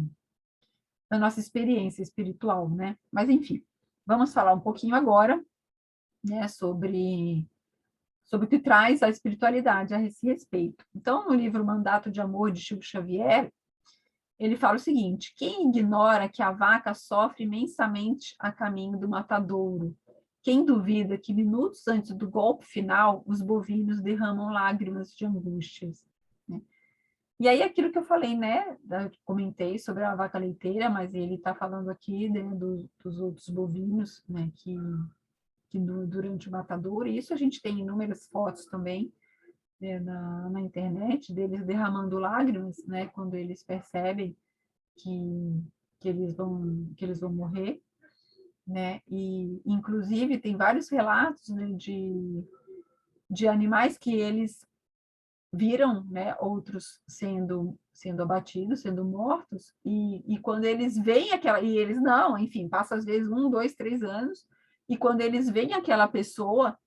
nossa experiência espiritual, né? Mas, enfim, vamos falar um pouquinho agora, né, sobre o que traz a espiritualidade a esse respeito. Então, no livro Mandato de Amor, de Chico Xavier, ele fala o seguinte: quem ignora que a vaca sofre imensamente a caminho do matadouro? Quem duvida que minutos antes do golpe final, os bovinos derramam lágrimas de angústias? Né? E aí, aquilo que eu falei, né? Comentei sobre a vaca leiteira, mas ele está falando aqui, né, dos outros bovinos, né? Que durante o matadouro, e isso a gente tem inúmeras fotos também, né, na internet, deles derramando lágrimas, né? Quando eles percebem que eles vão morrer, né? E, inclusive, tem vários relatos, né, de animais que eles viram, né, outros sendo abatidos, sendo mortos, e quando eles veem aquela, e eles não, enfim, passa às vezes 1, 2, 3 anos, e quando eles veem aquela pessoa,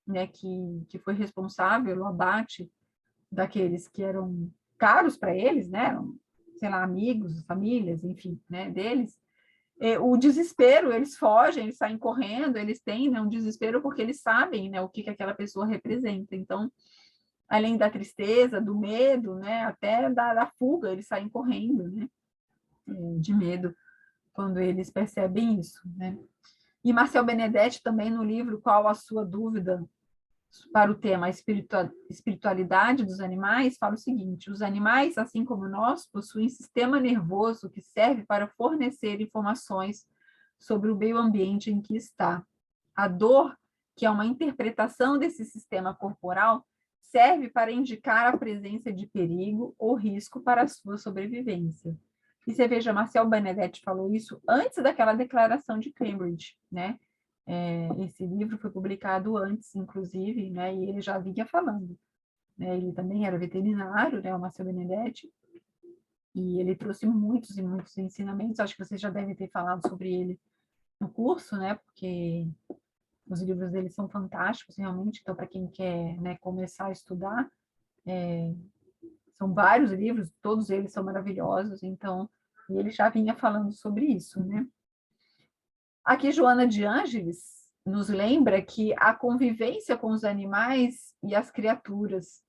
né, que foi responsável pelo abate daqueles que eram caros para eles, né, eram, sei lá, amigos, famílias, enfim, né, deles, o desespero, eles fogem, eles saem correndo, eles têm, né, um desespero porque eles sabem, né, o que aquela pessoa representa. Então, além da tristeza, do medo, né, até da fuga, eles saem correndo, né, de medo quando eles percebem isso, né. E Marcel Benedetti também no livro Qual a Sua Dúvida para o tema espiritualidade dos animais, fala o seguinte: os animais, assim como nós, possuem sistema nervoso que serve para fornecer informações sobre o meio ambiente em que está. A dor, que é uma interpretação desse sistema corporal, serve para indicar a presença de perigo ou risco para a sua sobrevivência. E você veja, Marcel Benedetti falou isso antes daquela declaração de Cambridge, né? Esse livro foi publicado antes, inclusive, né? E ele já vinha falando, né? Ele também era veterinário, né? O Marcel Benedetti, e ele trouxe muitos e muitos ensinamentos. Acho que vocês já devem ter falado sobre ele no curso, né? Porque os livros dele são fantásticos, realmente. Então, para quem quer, né, começar a estudar, são vários livros, todos eles são maravilhosos. Então, e ele já vinha falando sobre isso, né? Aqui, Joana de Ângeles nos lembra que a convivência com os animais e as criaturas,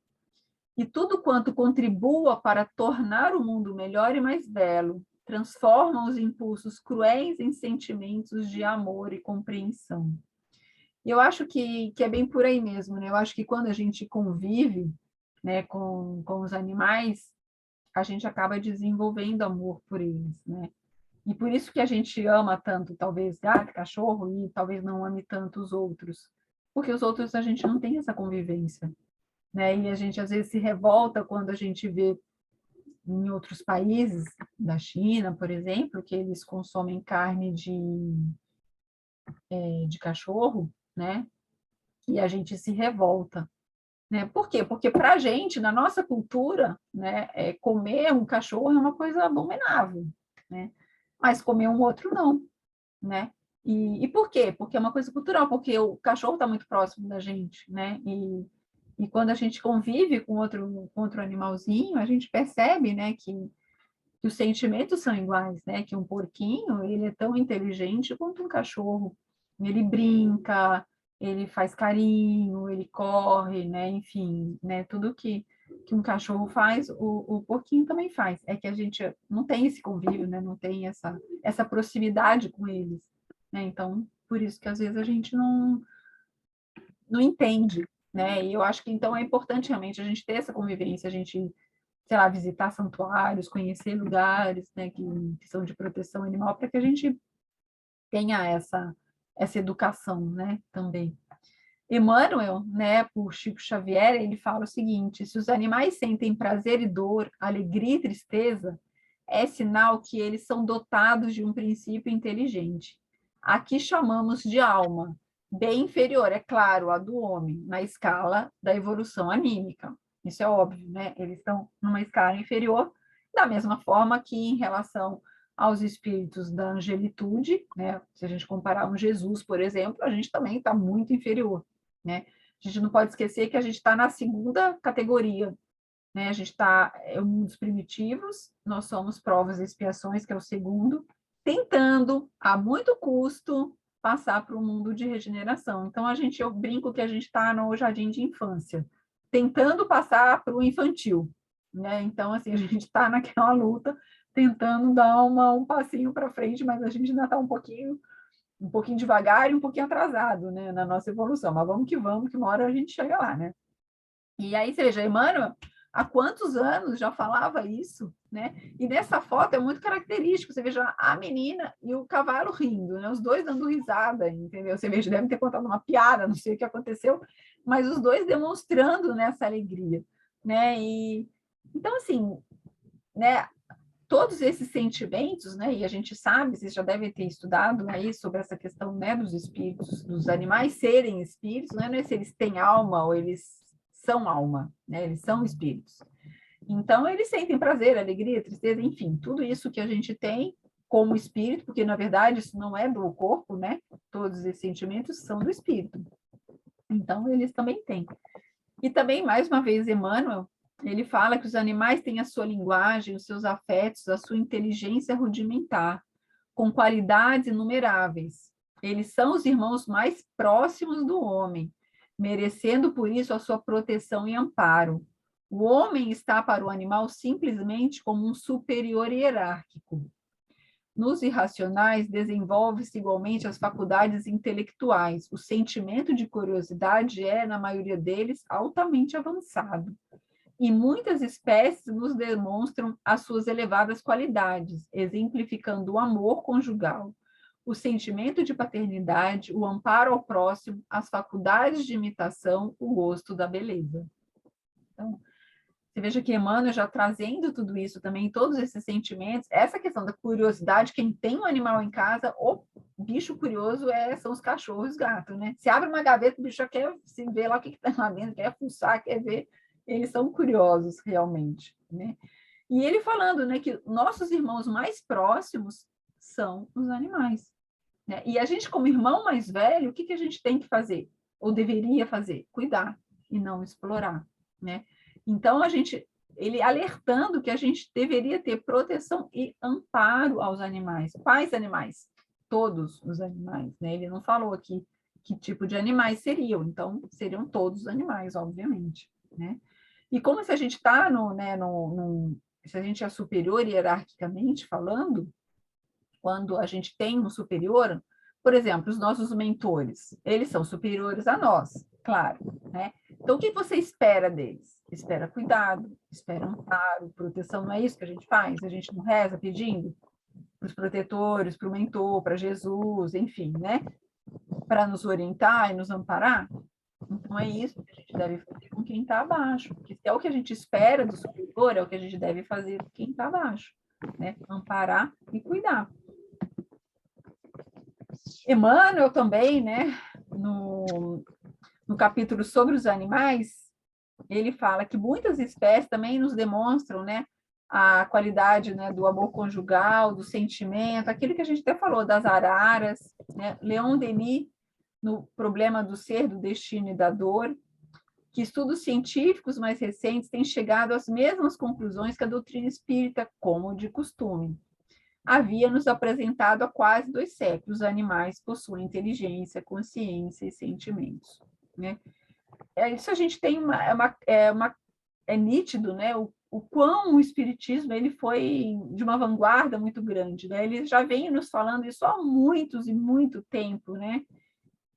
e tudo quanto contribua para tornar o mundo melhor e mais belo, transforma os impulsos cruéis em sentimentos de amor e compreensão. E eu acho que é bem por aí mesmo, né? Eu acho que quando a gente convive, né, com os animais, a gente acaba desenvolvendo amor por eles, né? E por isso que a gente ama tanto, talvez, gato, cachorro, e talvez não ame tanto os outros. Porque os outros a gente não tem essa convivência, né? E a gente às vezes se revolta quando a gente vê em outros países, da China, por exemplo, que eles consomem carne de cachorro, né? E a gente se revolta, né? Por quê? Porque para a gente, na nossa cultura, né, comer um cachorro é uma coisa abominável, né? Mas comer um outro não, né? E por quê? Porque é uma coisa cultural, porque o cachorro está muito próximo da gente, né? E quando a gente convive com outro animalzinho, a gente percebe, né, que os sentimentos são iguais, né? Que um porquinho, ele é tão inteligente quanto um cachorro. Ele brinca, ele faz carinho, ele corre, né? Enfim, né? Tudo que um cachorro faz, o porquinho também faz. É que a gente não tem esse convívio, né? Não tem essa proximidade com eles, né? Então, por isso que às vezes a gente não entende, né? E eu acho que então é importante realmente a gente ter essa convivência, a gente, sei lá, visitar santuários, conhecer lugares, né, que são de proteção animal, para que a gente tenha essa educação, né, também. Emmanuel, né, por Chico Xavier, ele fala o seguinte: se os animais sentem prazer e dor, alegria e tristeza, é sinal que eles são dotados de um princípio inteligente. Aqui chamamos de alma, bem inferior, é claro, à do homem, na escala da evolução anímica. Isso é óbvio, né? Eles estão numa escala inferior, da mesma forma que em relação aos espíritos da angelitude, né? Se a gente comparar um Jesus, por exemplo, a gente também está muito inferior, né? A gente não pode esquecer que a gente está na segunda categoria, né? A gente está é o mundo dos primitivos, nós somos provas e expiações, que é o segundo, tentando, a muito custo, passar para o mundo de regeneração. Então, eu brinco que a gente está no jardim de infância, tentando passar para o infantil, né? Então, assim, a gente está naquela luta, tentando dar um passinho para frente, mas a gente ainda está um pouquinho devagar e um pouquinho atrasado, né, na nossa evolução. Mas vamos, que uma hora a gente chega lá, né? E aí, você veja, Emmanuel, há quantos anos já falava isso, né? E nessa foto é muito característico, você veja a menina e o cavalo rindo, né? Os dois dando risada, entendeu? Você veja, devem ter contado uma piada, não sei o que aconteceu, mas os dois demonstrando nessa alegria, né? E então, assim, né? todos esses sentimentos, né, e a gente sabe, vocês já devem ter estudado aí sobre essa questão, né, dos espíritos, dos animais serem espíritos, né, não é se eles têm alma ou eles são alma, né, eles são espíritos. Então, eles sentem prazer, alegria, tristeza, enfim, tudo isso que a gente tem como espírito, porque, na verdade, isso não é do corpo, né? Todos esses sentimentos são do espírito. Então, eles também têm. E também, mais uma vez, Emmanuel, ele fala que os animais têm a sua linguagem, os seus afetos, a sua inteligência rudimentar, com qualidades inumeráveis. Eles são os irmãos mais próximos do homem, merecendo por isso a sua proteção e amparo. O homem está para o animal simplesmente como um superior hierárquico. Nos irracionais, desenvolve-se igualmente as faculdades intelectuais. O sentimento de curiosidade é, na maioria deles, altamente avançado. E muitas espécies nos demonstram as suas elevadas qualidades, exemplificando o amor conjugal, o sentimento de paternidade, o amparo ao próximo, as faculdades de imitação, o gosto da beleza. Então, você veja que Emmanuel já trazendo tudo isso também, todos esses sentimentos, essa questão da curiosidade, quem tem um animal em casa, o bicho curioso são os cachorros e os gatos, né? Se abre uma gaveta, o bicho já quer se ver lá o que está lá dentro, quer fuçar, quer ver. Eles são curiosos, realmente, né? E ele falando, né, que nossos irmãos mais próximos são os animais, né? E a gente, como irmão mais velho, o que a gente tem que fazer? Ou deveria fazer? Cuidar e não explorar, né? Então, ele alertando que a gente deveria ter proteção e amparo aos animais. Quais animais? Todos os animais, né? Ele não falou aqui que tipo de animais seriam, então seriam todos os animais, obviamente, né? E como se a gente está se a gente é superior hierarquicamente falando, quando a gente tem um superior, por exemplo, os nossos mentores, eles são superiores a nós, claro, né? Então, o que você espera deles? Espera cuidado, espera amparo, proteção, não é isso que a gente faz? A gente não reza pedindo para os protetores, para o mentor, para Jesus, enfim, né? Para nos orientar e nos amparar. Então, é isso que a gente deve fazer com quem está abaixo, porque se é o que a gente espera do superior, é o que a gente deve fazer com quem está abaixo, né? Amparar e cuidar. Emmanuel também, né, no capítulo sobre os animais, ele fala que muitas espécies também nos demonstram, né, a qualidade, né, do amor conjugal, do sentimento, aquilo que a gente até falou das araras, né? Leon Denis, no Problema do Ser, do Destino e da Dor, que estudos científicos mais recentes têm chegado às mesmas conclusões que a doutrina espírita, como de costume. Havia nos apresentado há quase 2 séculos. Os animais possuem inteligência, consciência e sentimentos, né? Isso a gente tem é nítido, né? O quão o espiritismo ele foi de uma vanguarda muito grande, né? Ele já vem nos falando isso há muitos e muito tempo, né?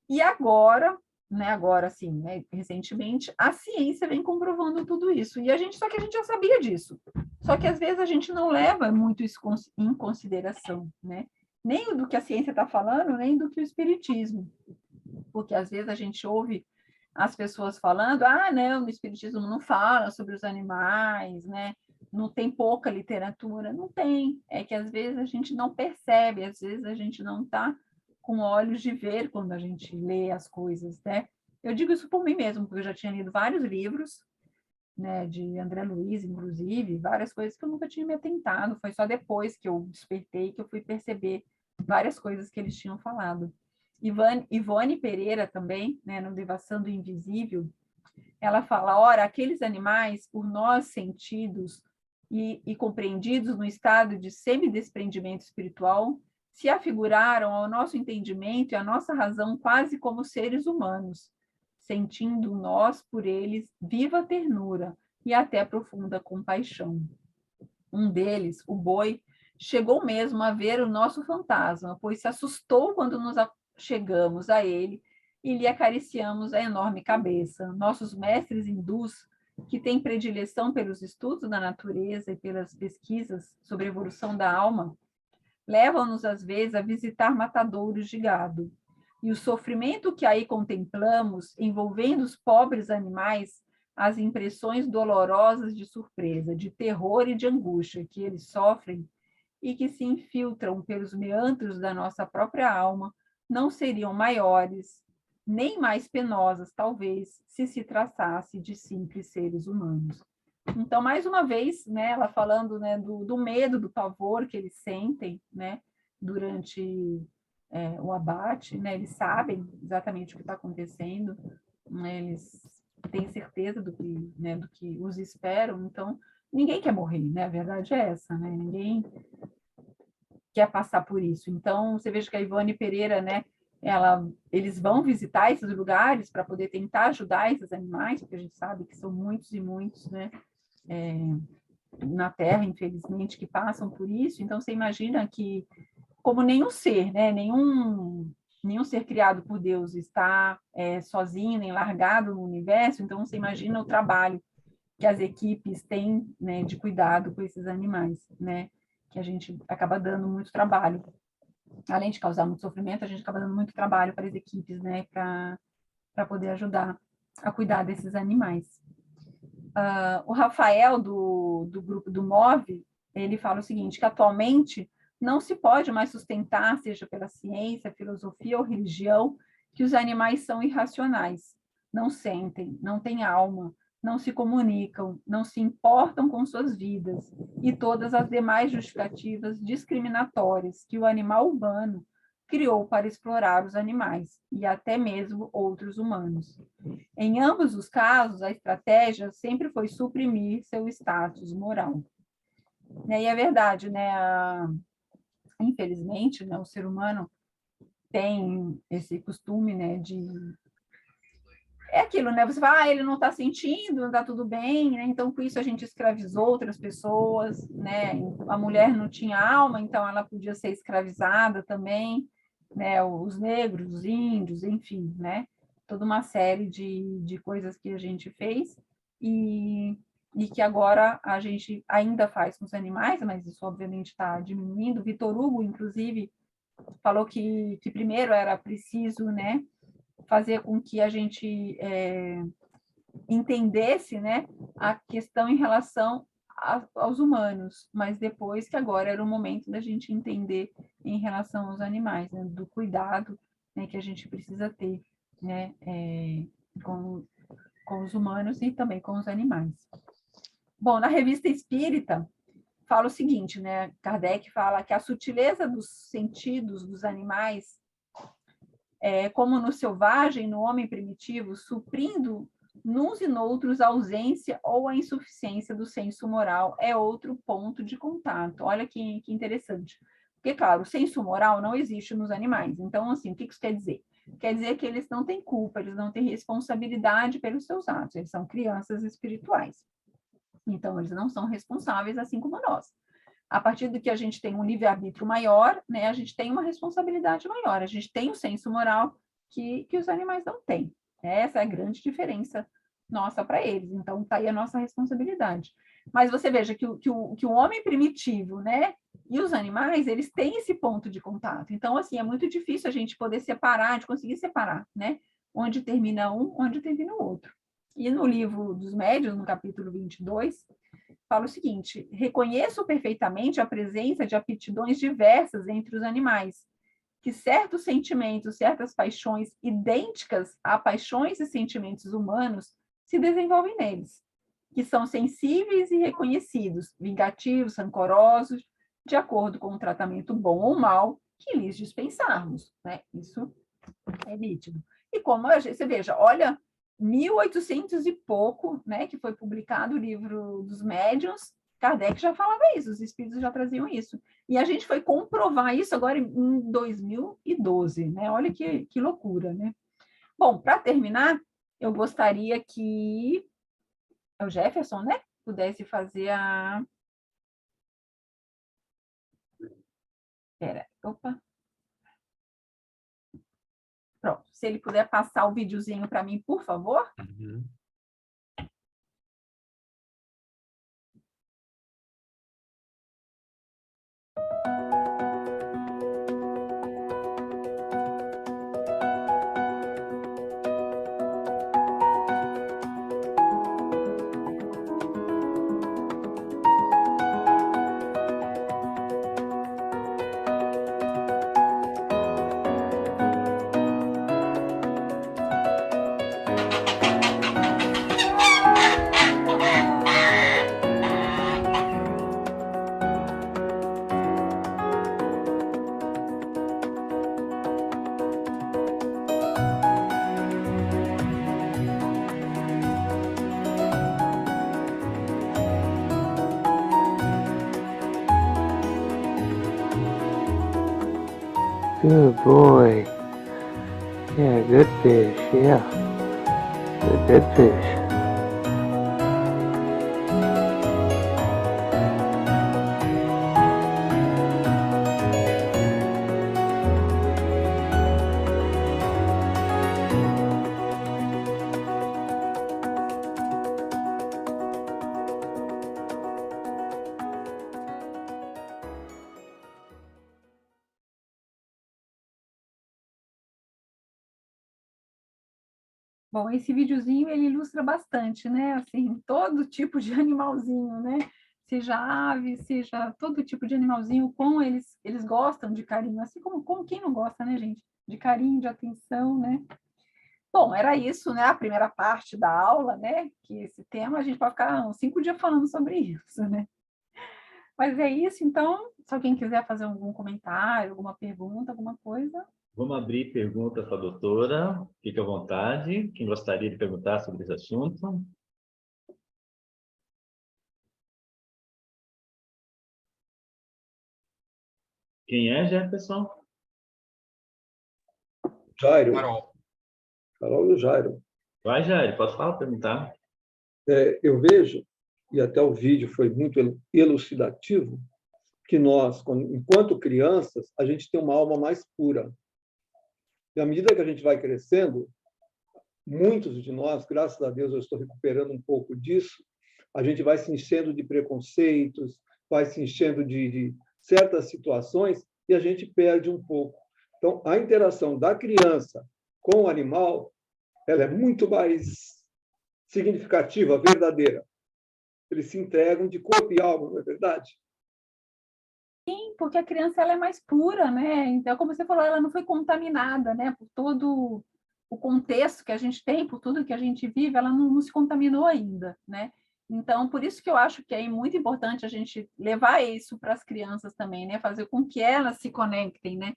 E agora, né? Agora sim, né? Recentemente, a ciência vem comprovando tudo isso. E só que a gente já sabia disso. Só que às vezes a gente não leva muito isso em consideração, né? Nem do que a ciência está falando, nem do que o espiritismo. Porque às vezes a gente ouve as pessoas falando, não, o espiritismo não fala sobre os animais, né? Não tem pouca literatura. Não tem. É que às vezes a gente não percebe, às vezes a gente não está com olhos de ver quando a gente lê as coisas, né? Eu digo isso por mim mesmo, porque eu já tinha lido vários livros, né, de André Luiz, inclusive, várias coisas que eu nunca tinha me atentado. Foi só depois que eu despertei que eu fui perceber várias coisas que eles tinham falado. Ivone Pereira também, né, no Devassando o Invisível, ela fala, ora, aqueles animais, por nós sentidos e compreendidos no estado de semidespreendimento espiritual, se afiguraram ao nosso entendimento e à nossa razão quase como seres humanos, sentindo nós por eles viva ternura e até profunda compaixão. Um deles, o boi, chegou mesmo a ver o nosso fantasma, pois se assustou quando nos chegamos a ele e lhe acariciamos a enorme cabeça. Nossos mestres hindus, que têm predileção pelos estudos da natureza e pelas pesquisas sobre a evolução da alma, levam-nos às vezes a visitar matadouros de gado. E o sofrimento que aí contemplamos, envolvendo os pobres animais, as impressões dolorosas de surpresa, de terror e de angústia que eles sofrem e que se infiltram pelos meandros da nossa própria alma, não seriam maiores, nem mais penosas, talvez, se tratasse de simples seres humanos. Então, mais uma vez, né, ela falando, né, do medo, do pavor que eles sentem, né, durante o abate, né, eles sabem exatamente o que está acontecendo, né, eles têm certeza do que os esperam, então ninguém quer morrer, né, a verdade é essa, né, ninguém quer passar por isso. Então, você veja que a Ivone Pereira, né, eles vão visitar esses lugares para poder tentar ajudar esses animais, porque a gente sabe que são muitos e muitos, né, na Terra, infelizmente, que passam por isso. Então, você imagina que, como nenhum ser, né, nenhum ser criado por Deus está sozinho, nem largado no universo, então você imagina o trabalho que as equipes têm, né, de cuidado com esses animais, né, que a gente acaba dando muito trabalho. Além de causar muito sofrimento, a gente acaba dando muito trabalho para as equipes, né, para poder ajudar a cuidar desses animais. O Rafael, do grupo do MOVE, ele fala o seguinte, que atualmente não se pode mais sustentar, seja pela ciência, filosofia ou religião, que os animais são irracionais, não sentem, não têm alma, não se comunicam, não se importam com suas vidas, e todas as demais justificativas discriminatórias que o animal humano criou para explorar os animais, e até mesmo outros humanos. Em ambos os casos, a estratégia sempre foi suprimir seu status moral. E é verdade, né? Infelizmente, né, o ser humano tem esse costume, né, de... É aquilo, né? Você fala, ele não está sentindo, não está tudo bem, né? Então, com isso, a gente escravizou outras pessoas, né? A mulher não tinha alma, então ela podia ser escravizada também, né? Os negros, os índios, enfim, né? Toda uma série de coisas que a gente fez e que agora a gente ainda faz com os animais, mas isso obviamente está diminuindo. Vitor Hugo, inclusive, falou que primeiro era preciso, né, fazer com que a gente entendesse, né, a questão em relação aos humanos, mas depois que agora era o momento da gente entender em relação aos animais, né, do cuidado, né, que a gente precisa ter, né, com, com os humanos e também com os animais. Bom, na Revista Espírita fala o seguinte, né, Kardec fala que a sutileza dos sentidos dos animais, como no selvagem, no homem primitivo, suprindo nos e noutros a ausência ou a insuficiência do senso moral, é outro ponto de contato. Olha que interessante. Porque, claro, o senso moral não existe nos animais. Então, assim, o que isso quer dizer? Quer dizer que eles não têm culpa, eles não têm responsabilidade pelos seus atos, eles são crianças espirituais. Então, eles não são responsáveis, assim como nós. A partir do que a gente tem um livre-arbítrio maior, né, a gente tem uma responsabilidade maior, a gente tem o senso moral que os animais não têm. Essa é a grande diferença nossa para eles. Então, está aí a nossa responsabilidade. Mas você veja que o homem primitivo, né, e os animais, eles têm esse ponto de contato. Então, assim, é muito difícil a gente poder separar, de conseguir separar, né, onde termina um, onde termina o outro. E no livro dos Médiuns, no capítulo 22, fala o seguinte: reconheço perfeitamente a presença de aptidões diversas entre os animais, que certos sentimentos, certas paixões idênticas a paixões e sentimentos humanos se desenvolvem neles, que são sensíveis e reconhecidos, vingativos, rancorosos, de acordo com o tratamento bom ou mal que lhes dispensarmos, né? Isso é nítido. E como você veja, olha, 1800 e pouco, né, que foi publicado o livro dos médiuns, Kardec já falava isso, os espíritos já traziam isso. E a gente foi comprovar isso agora em 2012, né? Olha que loucura, né? Bom, para terminar, eu gostaria que o Jefferson, né, pudesse fazer a... Espera, opa. Pronto, se ele puder passar o videozinho para mim, por favor. Uhum. Good boy. Yeah, good fish. Yeah. Good fish. Bom, esse videozinho ele ilustra bastante, né? Assim, todo tipo de animalzinho, né? Seja ave, seja todo tipo de animalzinho, como eles gostam de carinho, assim como quem não gosta, né, gente? De carinho, de atenção, né? Bom, era isso, né? A primeira parte da aula, né? Que esse tema a gente pode ficar uns 5 dias falando sobre isso, né? Mas é isso, então, se alguém quiser fazer algum comentário, alguma pergunta, alguma coisa. Vamos abrir perguntas para a doutora. Fique à vontade. Quem gostaria de perguntar sobre esse assunto? Quem é, Jefferson? Jairo, Carol. Carol e o Jairo. Vai, Jair, pode falar, perguntar. Eu vejo, e até o vídeo foi muito elucidativo, que nós, enquanto crianças, a gente tem uma alma mais pura. E à medida que a gente vai crescendo, muitos de nós, graças a Deus, eu estou recuperando um pouco disso, a gente vai se enchendo de preconceitos, vai se enchendo de certas situações e a gente perde um pouco. Então, a interação da criança com o animal, ela é muito mais significativa, verdadeira. Eles se entregam de corpo e alma, não é verdade? Sim, porque a criança ela é mais pura, né? Então, como você falou, ela não foi contaminada, né? Por todo o contexto que a gente tem, por tudo que a gente vive, ela não se contaminou ainda, né? Então, por isso que eu acho que é muito importante a gente levar isso para as crianças também, né? Fazer com que elas se conectem, né?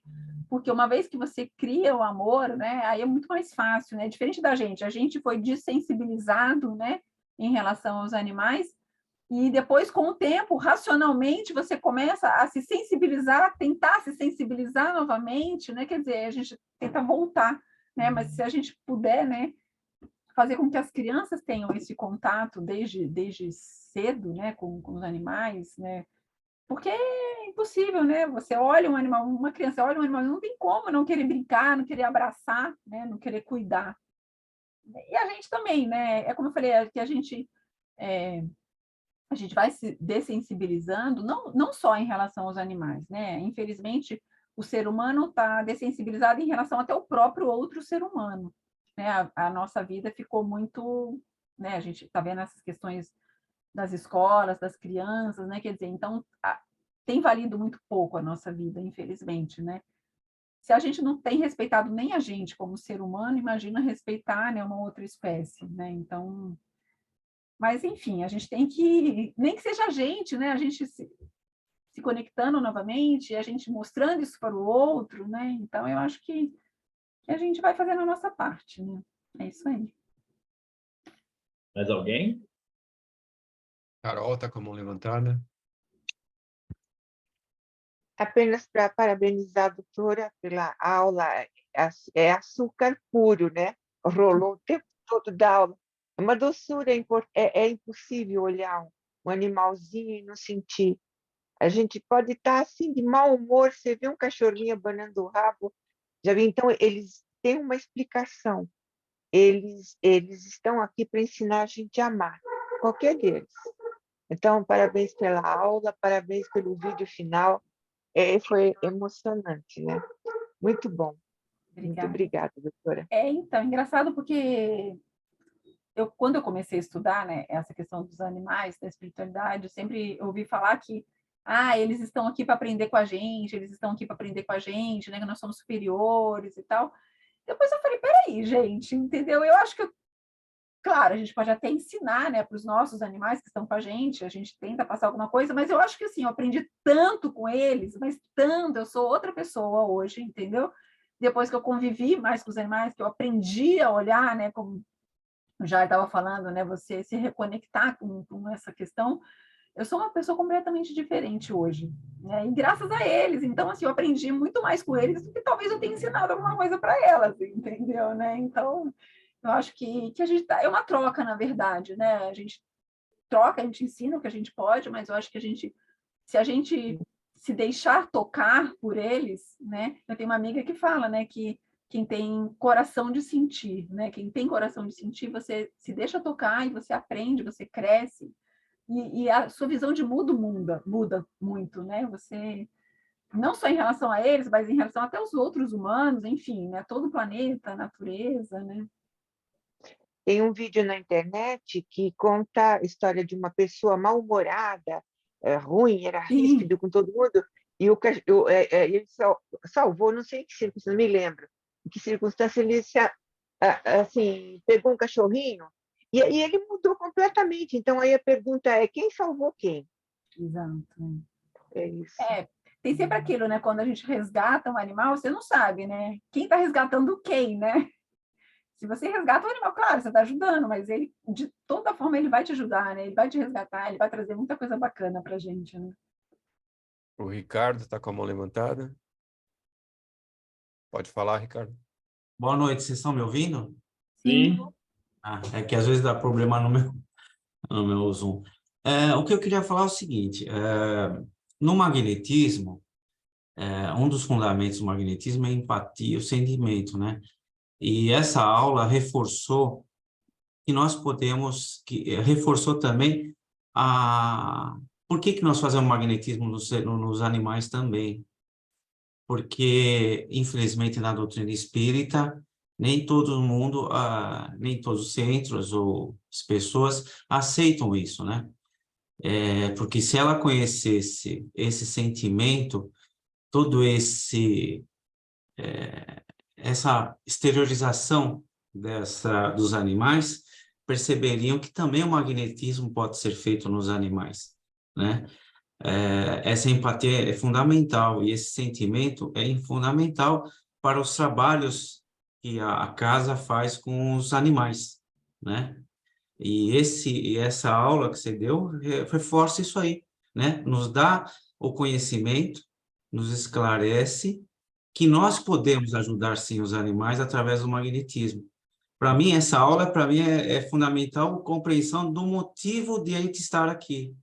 Porque uma vez que você cria o amor, né? Aí é muito mais fácil, né? Diferente da gente, a gente foi desensibilizado, né? Em relação aos animais, e depois, com o tempo, racionalmente, você começa a se sensibilizar, tentar se sensibilizar novamente, né? Quer dizer, a gente tenta voltar, né? Mas se a gente puder, né, fazer com que as crianças tenham esse contato desde cedo, né, com os animais, né? Porque é impossível, né? Você olha um animal, uma criança olha um animal, não tem como não querer brincar, não querer abraçar, né? Não querer cuidar. E a gente também, né? É como eu falei, é que a gente vai se dessensibilizando, não só em relação aos animais, né? Infelizmente, o ser humano está dessensibilizado em relação até ao próprio outro ser humano, né? A nossa vida ficou muito, né? A gente está vendo essas questões das escolas, das crianças, né? Quer dizer, então tem valido muito pouco a nossa vida, infelizmente, né? Se a gente não tem respeitado nem a gente como ser humano, imagina respeitar, né, uma outra espécie, né? Então, mas, enfim, a gente tem que, nem que seja a gente, né? A gente se conectando novamente, a gente mostrando isso para o outro, né? Então, eu acho que a gente vai fazendo a nossa parte, né? É isso aí. Mais alguém? Carol está com a mão levantada. Apenas para parabenizar a doutora pela aula, é açúcar puro, né? Rolou o tempo todo da aula. É uma doçura, é impossível olhar um animalzinho e não sentir. A gente pode estar assim de mau humor, você vê um cachorrinho abanando o rabo, já vi, então eles têm uma explicação. Eles estão aqui para ensinar a gente a amar, qualquer deles. Então, parabéns pela aula, parabéns pelo vídeo final. Foi emocionante, né? Muito bom. Muito obrigada, doutora. Então, engraçado porque quando eu comecei a estudar, né, essa questão dos animais, da espiritualidade, eu sempre ouvi falar que eles estão aqui para aprender com a gente, eles estão aqui para aprender com a gente, né, que nós somos superiores e tal. Depois eu falei, peraí, gente, entendeu? Eu acho que, claro, a gente pode até ensinar, né, para os nossos animais que estão com a gente tenta passar alguma coisa, mas eu acho que, assim, eu aprendi tanto com eles, mas tanto, eu sou outra pessoa hoje, entendeu? Depois que eu convivi mais com os animais, que eu aprendi a olhar, né, como já estava falando, né, você se reconectar com essa questão, eu sou uma pessoa completamente diferente hoje, né? E graças a eles, então, assim, eu aprendi muito mais com eles do que talvez eu tenha ensinado alguma coisa para elas, entendeu, né? Então, eu acho que a gente é uma troca, na verdade, né? A gente troca, a gente ensina o que a gente pode, mas eu acho que se a gente se deixar tocar por eles, né? Eu tenho uma amiga que fala, né, que quem tem coração de sentir, né? Quem tem coração de sentir, você se deixa tocar e você aprende, você cresce, e a sua visão de mundo muda muito, né? Você, não só em relação a eles, mas em relação até aos outros humanos, enfim, né? Todo o planeta, a natureza, né? Tem um vídeo na internet que conta a história de uma pessoa mal-humorada, ruim, era ríspido com todo mundo, e ele salvou, não sei em que circunstância, não me lembro, em que circunstância ele assim, pegou um cachorrinho, e aí ele mudou completamente. Então, aí a pergunta é, quem salvou quem? Exato. É isso. Tem sempre aquilo, né? Quando a gente resgata um animal, você não sabe, né? Quem está resgatando quem, né? Se você resgata o animal, claro, você está ajudando, mas ele, de toda forma, ele vai te ajudar, né? Ele vai te resgatar, ele vai trazer muita coisa bacana para a gente, né? O Ricardo está com a mão levantada. Pode falar, Ricardo. Boa noite, vocês estão me ouvindo? Sim. É que às vezes dá problema no meu Zoom. O que eu queria falar é o seguinte, no magnetismo, um dos fundamentos do magnetismo é a empatia, o sentimento, né? E essa aula reforçou que nós reforçou também por que nós fazemos magnetismo nos animais também. Porque, infelizmente, na doutrina espírita, nem todo mundo, nem todos os centros ou as pessoas aceitam isso, né? Porque se ela conhecesse esse sentimento, todo essa exteriorização dos animais, perceberiam que também o magnetismo pode ser feito nos animais, né? Essa empatia é fundamental e esse sentimento é fundamental para os trabalhos que a casa faz com os animais, né? E essa aula que você deu reforça isso aí, né? Nos dá o conhecimento, nos esclarece que nós podemos ajudar sim os animais através do magnetismo. Para mim, essa aula é fundamental a compreensão do motivo de a gente estar aqui,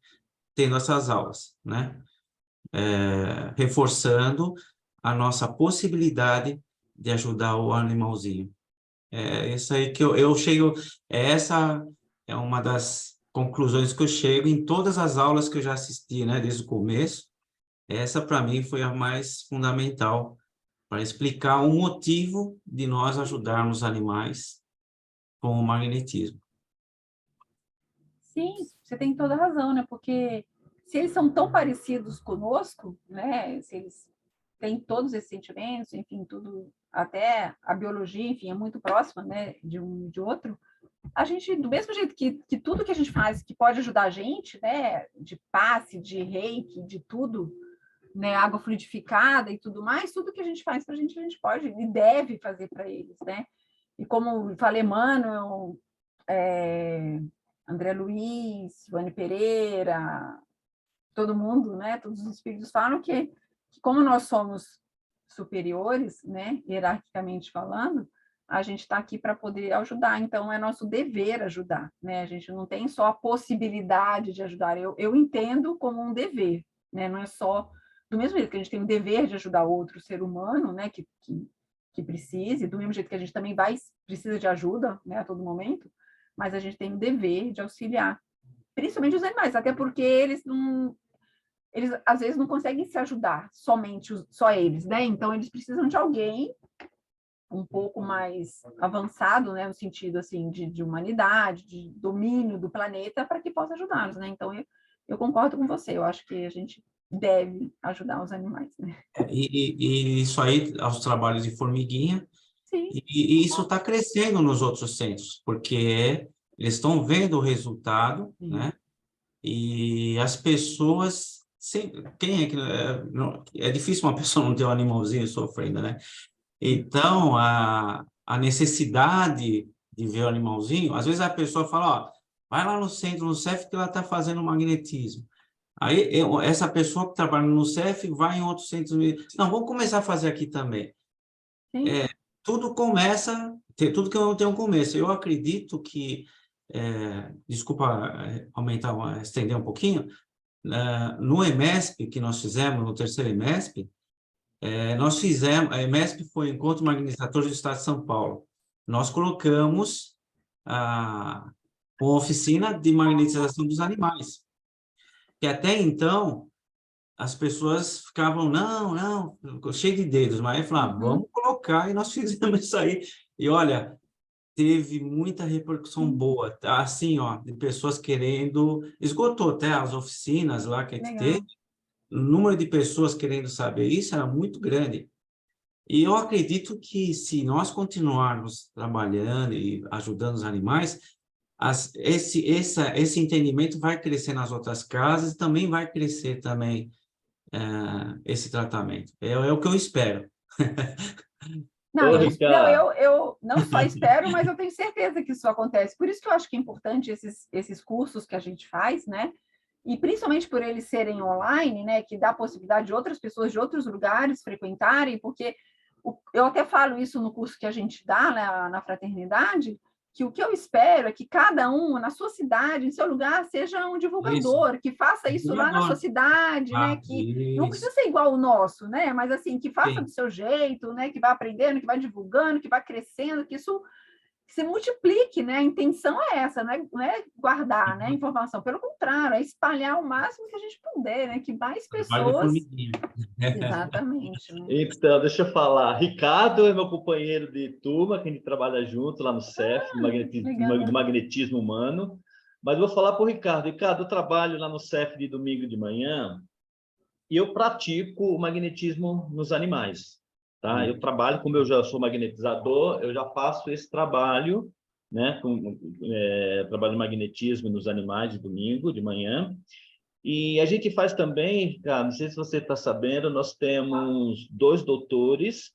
tendo essas aulas, né? Reforçando a nossa possibilidade de ajudar o animalzinho. Isso aí que eu chego, essa é uma das conclusões que eu chego em todas as aulas que eu já assisti, né, desde o começo. Essa, para mim, foi a mais fundamental para explicar o motivo de nós ajudarmos os animais com o magnetismo. Sim, você tem toda a razão, né? Porque se eles são tão parecidos conosco, né? Se eles têm todos esses sentimentos, enfim, tudo, até a biologia, enfim, é muito próxima, né? De um e de outro. A gente, do mesmo jeito que tudo que a gente faz que pode ajudar a gente, né? De passe, de reiki, de tudo, né? Água fluidificada e tudo mais, tudo que a gente faz para a gente pode e deve fazer para eles, né? E como falei, Emmanuel, André Luiz, Ivane Pereira, todo mundo, né? Todos os espíritos falam que como nós somos superiores, né? Hierarquicamente falando, a gente está aqui para poder ajudar. Então, é nosso dever ajudar, né? A gente não tem só a possibilidade de ajudar. Eu entendo como um dever, né? Não é só do mesmo jeito que a gente tem o dever de ajudar outro ser humano, né? Que precise, do mesmo jeito que a gente também precisa de ajuda, né? A todo momento. Mas a gente tem o dever de auxiliar, principalmente os animais, até porque eles às vezes não conseguem se ajudar só eles, né? Então eles precisam de alguém um pouco mais avançado, né, no sentido assim de humanidade, de domínio do planeta, para que possa ajudá-los, né? Então eu concordo com você, eu acho que a gente deve ajudar os animais, né? E isso aí, aos trabalhos de formiguinha, Sim. E isso está crescendo nos outros centros, porque eles estão vendo o resultado, né? E as pessoas, quem é que é difícil uma pessoa não ter um animalzinho sofrendo, né? Então a necessidade de ver o animalzinho, às vezes a pessoa fala, ó, vai lá no centro, no CEF, que ela está fazendo magnetismo. Aí essa pessoa que trabalha no CEF vai em outros centros. Não, vamos começar a fazer aqui também. Sim. Tudo começa, tudo que eu tenho um começo. Eu acredito que, desculpa estender um pouquinho, no EMESP que nós fizemos, no terceiro EMESP, nós fizemos, a EMESP foi o Encontro Magnetizador do Estado de São Paulo. Nós colocamos uma oficina de magnetização dos animais, que até então as pessoas ficavam, não, cheio de dedos, mas aí falavam, vamos colocar, e nós fizemos isso aí. E olha, teve muita repercussão boa, assim, ó, de pessoas querendo, esgotou até as oficinas lá que a gente teve, o número de pessoas querendo saber isso era muito grande. E eu acredito que se nós continuarmos trabalhando e ajudando os animais, esse entendimento vai crescer nas outras casas e também vai crescer também esse tratamento. É o que eu espero. Não, Ô, não, Ricardo. eu não só espero, mas eu tenho certeza que isso acontece. Por isso que eu acho que é importante esses cursos que a gente faz, né? E principalmente por eles serem online, né? Que dá a possibilidade de outras pessoas de outros lugares frequentarem, porque eu até falo isso no curso que a gente dá, né, na fraternidade, que o que eu espero é que cada um, na sua cidade, em seu lugar, seja um divulgador, que faça isso lá na sua cidade, né? Que não precisa ser igual o nosso, né? Mas assim, que faça do seu jeito, né? Que vá aprendendo, que vá divulgando, que vá crescendo, que isso se multiplique, né? A intenção é essa, não é guardar, né, a informação, pelo contrário, é espalhar o máximo que a gente puder, né? Que mais pessoas... Exatamente. Né? Então, deixa eu falar. Ricardo é meu companheiro de turma, que a gente trabalha junto lá no CEF, do magnetismo humano. Mas eu vou falar para o Ricardo. Ricardo, eu trabalho lá no CEF de domingo de manhã e eu pratico o magnetismo nos animais. Tá? Eu trabalho, como eu já sou magnetizador, eu já faço esse trabalho, né? Trabalho de magnetismo nos animais de domingo de manhã. E a gente faz também, cara, não sei se você está sabendo, nós temos 2 doutores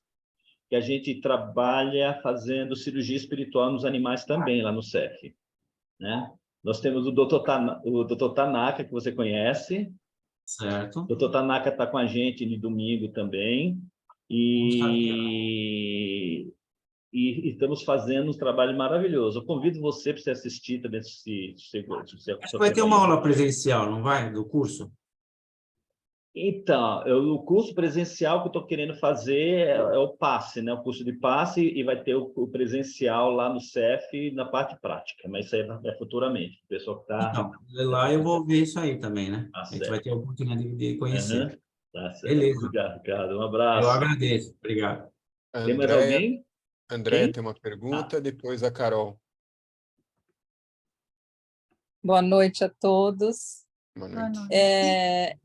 que a gente trabalha fazendo cirurgia espiritual nos animais também, lá no CEF. Né? Nós temos o Dr. Tanaka, que você conhece. Certo. O Dr. Tanaka está com a gente no domingo também. E estamos fazendo um trabalho maravilhoso. Eu convido você para você assistir também. Vai ter uma aula presencial, não vai? Do curso? Então, o curso presencial que eu estou querendo fazer é o passe, né? O curso de passe, e vai ter o presencial lá no CEF na parte prática, mas isso aí é futuramente. O pessoal que está... Então, lá eu vou ver isso aí também, né? Tá a gente certo. vai ter a oportunidade de conhecer. Tá certo. Beleza. Obrigado, Ricardo. Um abraço. Eu agradeço. Obrigado. Tem mais alguém? Andréia tem uma pergunta, depois a Carol. Boa noite a todos. Boa noite.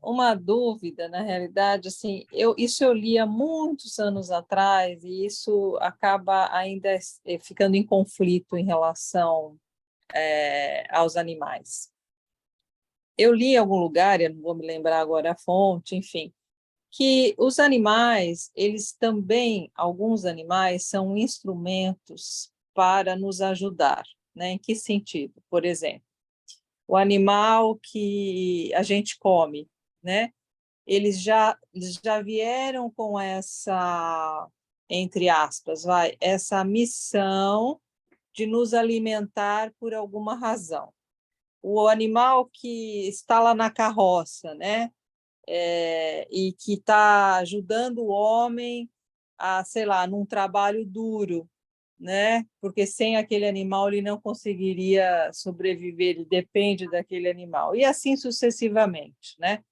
Uma dúvida, na realidade, assim, isso eu li há muitos anos atrás e isso acaba ainda ficando em conflito em relação aos animais. Eu li em algum lugar, eu não vou me lembrar agora a fonte, enfim, que os animais, eles também, alguns animais, são instrumentos para nos ajudar, né? Em que sentido? Por exemplo, o animal que a gente come, né? Eles já vieram com essa, entre aspas, essa missão de nos alimentar por alguma razão. O animal que está lá na carroça, né? E que está ajudando o homem a, sei lá, num trabalho duro, né? Porque sem aquele animal ele não conseguiria sobreviver, ele depende daquele animal, e assim sucessivamente, né?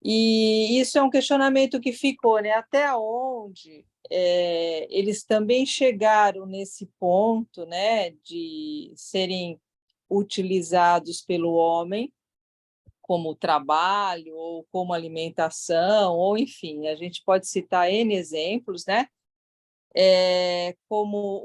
E isso é um questionamento que ficou, né? Até onde eles também chegaram nesse ponto, né? De serem utilizados pelo homem como trabalho, ou como alimentação, ou enfim, a gente pode citar N exemplos, né? Como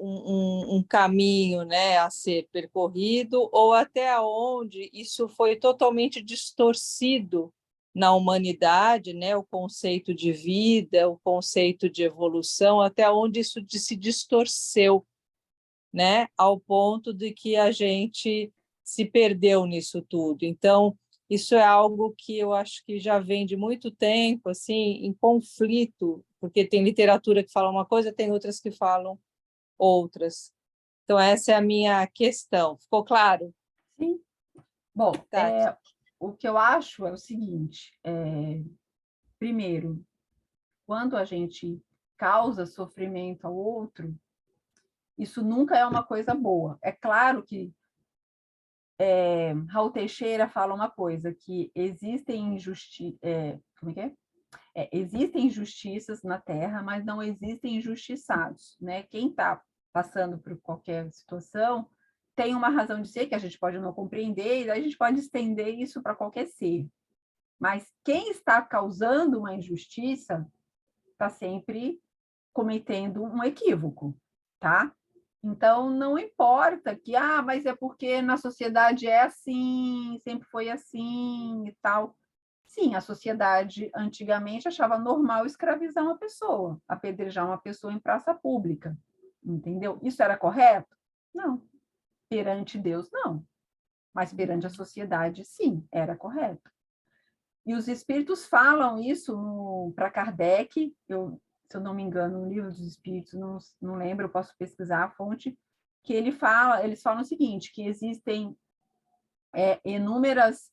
um caminho, né, a ser percorrido, ou até onde isso foi totalmente distorcido na humanidade, né, o conceito de vida, o conceito de evolução, até onde isso se distorceu, né, ao ponto de que a gente se perdeu nisso tudo. Então, Isso é algo que eu acho que já vem de muito tempo, assim, em conflito, porque tem literatura que fala uma coisa, tem outras que falam outras. Então, essa é a minha questão. Ficou claro? Sim. Bom, Tá. o que eu acho é o seguinte, primeiro, quando a gente causa sofrimento ao outro, isso nunca é uma coisa boa. É claro que Raul Teixeira fala uma coisa, que existem como é que é? Existem injustiças na Terra, mas não existem injustiçados, né? Quem está passando por qualquer situação tem uma razão de ser que a gente pode não compreender, e a gente pode estender isso para qualquer ser. Mas quem está causando uma injustiça está sempre cometendo um equívoco, tá? Então, não importa que, mas é porque na sociedade é assim, sempre foi assim e tal. Sim, a sociedade antigamente achava normal escravizar uma pessoa, apedrejar uma pessoa em praça pública, entendeu? Isso era correto? Não. Perante Deus, não. Mas perante a sociedade, sim, era correto. E os espíritos falam isso para Kardec, se eu não me engano, no Livro dos Espíritos, não lembro, eu posso pesquisar a fonte, que eles falam o seguinte, que existem inúmeras,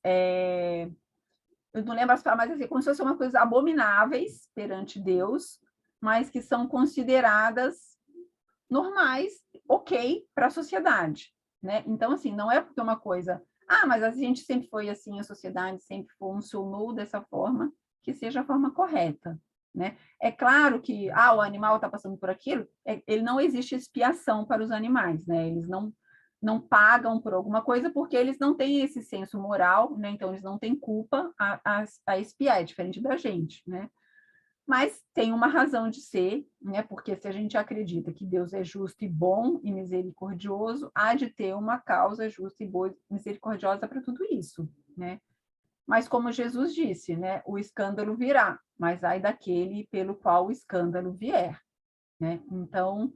eu não lembro as palavras, mas assim, como se fossem uma coisa abomináveis perante Deus, mas que são consideradas normais, ok, para a sociedade, né? Então, assim, não é porque uma coisa, mas a gente sempre foi assim, a sociedade sempre funcionou dessa forma, que seja a forma correta, né? É claro que, o animal está passando por aquilo, ele não existe expiação para os animais, né? Eles não pagam por alguma coisa porque eles não têm esse senso moral, né? Então eles não têm culpa a expiar, é diferente da gente, né? Mas tem uma razão de ser, né? Porque se a gente acredita que Deus é justo e bom e misericordioso, há de ter uma causa justa e boa e misericordiosa para tudo isso, né? Mas como Jesus disse, né? O escândalo virá, mas ai daquele pelo qual o escândalo vier, né? Então,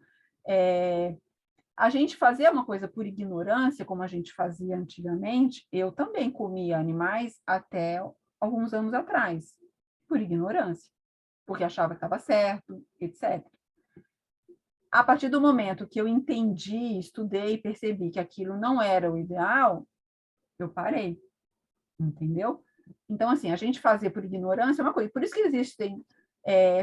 a gente fazer uma coisa por ignorância, como a gente fazia antigamente, eu também comia animais até alguns anos atrás, por ignorância, porque achava que estava certo, etc. A partir do momento que eu entendi, estudei, percebi que aquilo não era o ideal, eu parei, entendeu? Então, assim, a gente fazer por ignorância é uma coisa. Por isso que existem,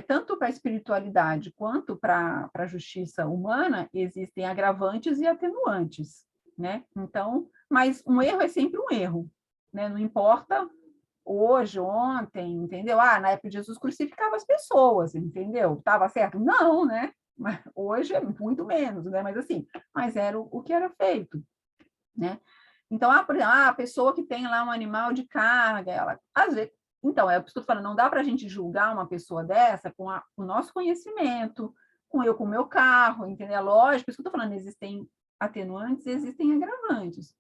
tanto para a espiritualidade quanto para a justiça humana, existem agravantes e atenuantes, né? Então, mas um erro é sempre um erro, né? Não importa hoje, ontem, entendeu? Na época de Jesus crucificava as pessoas, entendeu? Estava certo? Não, né? Mas hoje é muito menos, né? Mas assim, mas era o que era feito, né? Então, por exemplo, a pessoa que tem lá um animal de carga, ela, às vezes, então, é o que estou falando, não dá para a gente julgar uma pessoa dessa com o nosso conhecimento, com o meu carro, entendeu? Lógico, isso que eu estou falando, existem atenuantes, existem agravantes.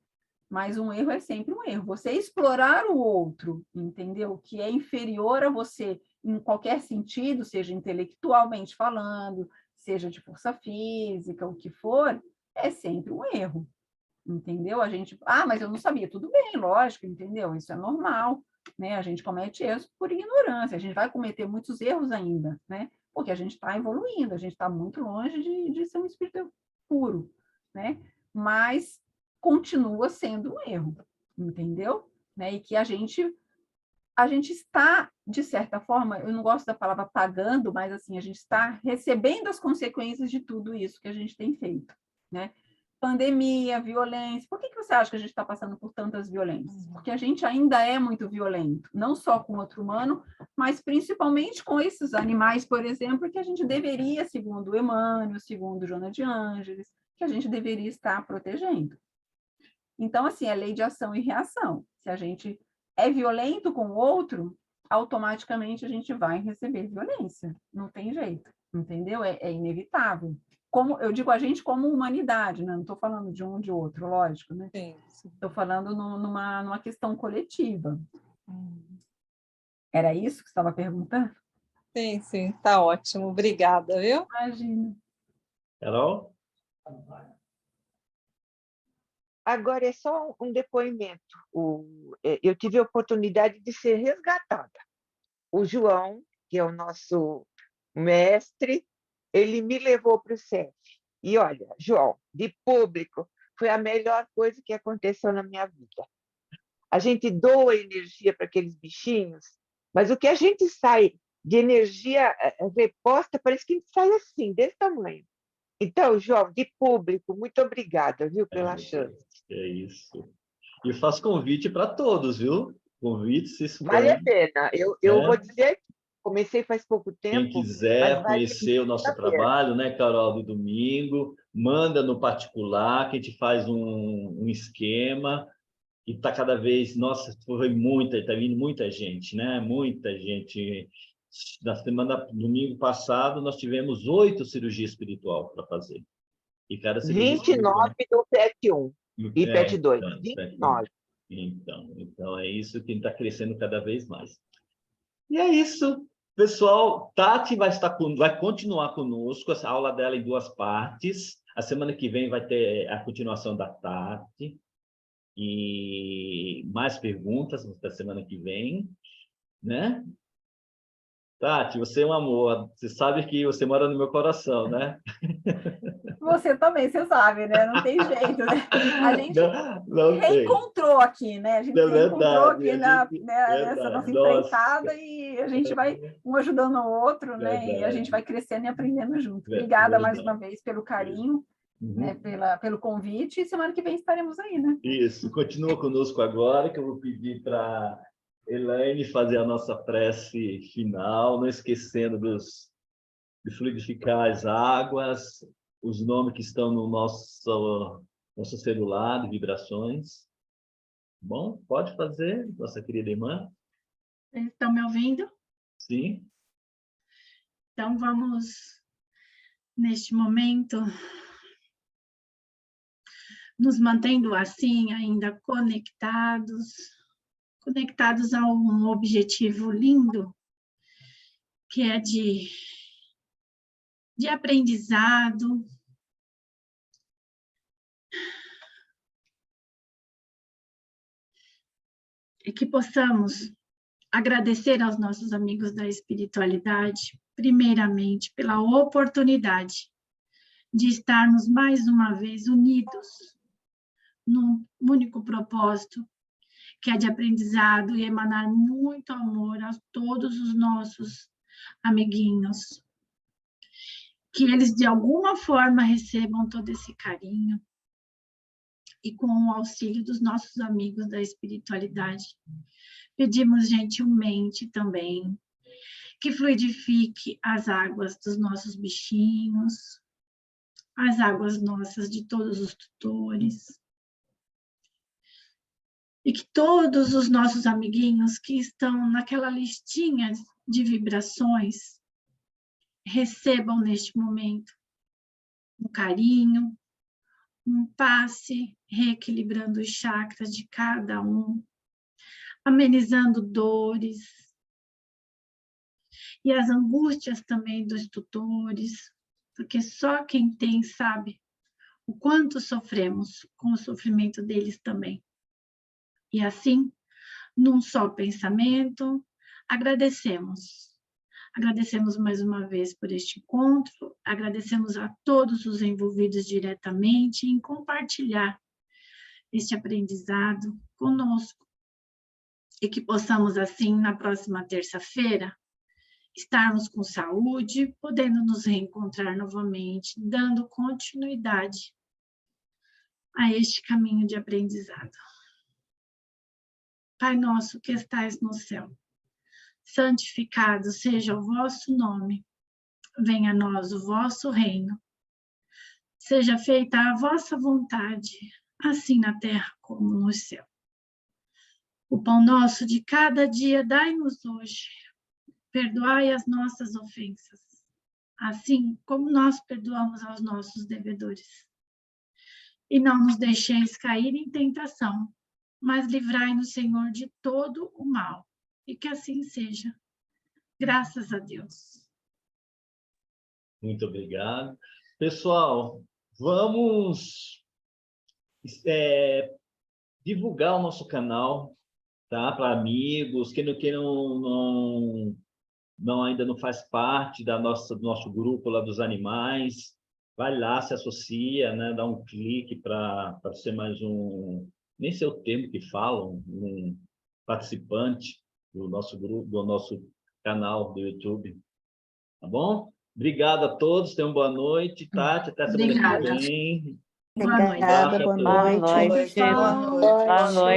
Mas um erro é sempre um erro. Você explorar o outro, entendeu? Que é inferior a você em qualquer sentido, seja intelectualmente falando, seja de força física, o que for, é sempre um erro, entendeu? A gente, mas eu não sabia. Tudo bem, lógico, entendeu? Isso é normal, né? A gente comete erros por ignorância. A gente vai cometer muitos erros ainda, né? Porque a gente está evoluindo, a gente está muito longe de ser um espírito puro, né? Mas continua sendo um erro, entendeu? Né? E que a gente está, de certa forma, eu não gosto da palavra pagando, mas assim, a gente está recebendo as consequências de tudo isso que a gente tem feito, né? Pandemia, violência. Por que você acha que a gente está passando por tantas violências? Porque a gente ainda é muito violento, não só com o outro humano, mas principalmente com esses animais, por exemplo, que a gente deveria, segundo Emmanuel, segundo Joana de Ângeles, que a gente deveria estar protegendo. Então, assim, é lei de ação e reação. Se a gente é violento com o outro, automaticamente a gente vai receber violência. Não tem jeito, entendeu? É inevitável. Como eu digo a gente como humanidade, né? Não estou falando de um ou de outro, lógico, né? Estou falando numa questão coletiva. Era isso que você estava perguntando? Sim, está ótimo. Obrigada, viu? Imagina. Carol? Agora é só um depoimento. Eu tive a oportunidade de ser resgatada. O João, que é o nosso mestre, ele me levou para o CEF. E olha, João, de público, foi a melhor coisa que aconteceu na minha vida. A gente doa energia para aqueles bichinhos, mas o que a gente sai de energia reposta, parece que a gente sai assim, desse tamanho. Então, João, de público, muito obrigada, viu, pela chance. É isso. E faço convite para todos, viu? Convite, se Vale a esperam, pena. Eu vou né? dizer que comecei faz pouco Quem tempo, mas quiser vale conhecer o muito nosso a pena. trabalho, né, Carol, de domingo, manda no particular, que a gente faz um esquema, e está cada vez, nossa, está vindo muita gente, né? Muita gente. Na semana, domingo passado, nós tivemos 8 cirurgias espiritual para fazer. E cada cirurgia 29 espiritual... do PET 1 e PET 2. Então, 29. então, é isso que está crescendo cada vez mais. E é isso, pessoal. Tati vai continuar conosco, essa aula dela em 2 partes. A semana que vem vai ter a continuação da Tati. E mais perguntas da semana que vem, né? Tati, você é um amor. Você sabe que você mora no meu coração, né? Você também, você sabe, né? Não tem jeito, né? A gente não reencontrou aqui, né? A gente É se reencontrou verdade, aqui nessa verdade. nossa Nossa. empreitada e a gente vai um ajudando o outro, né? E a gente vai crescendo e aprendendo junto. Obrigada mais uma vez pelo carinho, né? Pelo convite, e semana que vem estaremos aí, né? Isso, continua conosco agora, que eu vou pedir para Elaine fazer a nossa prece final, não esquecendo de fluidificar as águas, os nomes que estão no nosso celular, de vibrações. Bom, pode fazer, nossa querida irmã. Estão me ouvindo? Sim. Então, vamos, neste momento, nos mantendo assim, ainda conectados a um objetivo lindo, que é de aprendizado, e que possamos agradecer aos nossos amigos da espiritualidade, primeiramente, pela oportunidade de estarmos mais uma vez unidos num único propósito, que é de aprendizado e emanar muito amor a todos os nossos amiguinhos. Que eles, de alguma forma, recebam todo esse carinho e com o auxílio dos nossos amigos da espiritualidade. Pedimos gentilmente também que fluidifique as águas dos nossos bichinhos, as águas nossas de todos os tutores, e que todos os nossos amiguinhos que estão naquela listinha de vibrações recebam neste momento um carinho, um passe, reequilibrando os chakras de cada um, amenizando dores e as angústias também dos tutores, porque só quem tem sabe o quanto sofremos com o sofrimento deles também. E assim, num só pensamento, agradecemos. Agradecemos mais uma vez por este encontro, agradecemos a todos os envolvidos diretamente em compartilhar este aprendizado conosco. E que possamos, assim, na próxima terça-feira, estarmos com saúde, podendo nos reencontrar novamente, dando continuidade a este caminho de aprendizado. Pai nosso que estais no céu, santificado seja o vosso nome, venha a nós o vosso reino, seja feita a vossa vontade, assim na terra como no céu. O pão nosso de cada dia dai-nos hoje, perdoai as nossas ofensas, assim como nós perdoamos aos nossos devedores. E não nos deixeis cair em tentação, mas livrai-nos, Senhor, de todo o mal. E que assim seja. Graças a Deus. Muito obrigado. Pessoal, vamos divulgar o nosso canal, tá? Para amigos, quem ainda não faz parte do nosso grupo lá dos animais, vai lá, se associa, né? Dá um clique para ser mais nem sei o termo que falam, um participante do nosso grupo, do nosso canal do YouTube. Tá bom? Obrigado a todos, tenham boa noite, Tati, até semana que Obrigada. vem. Boa noite. Obrigada, boa noite. Boa noite.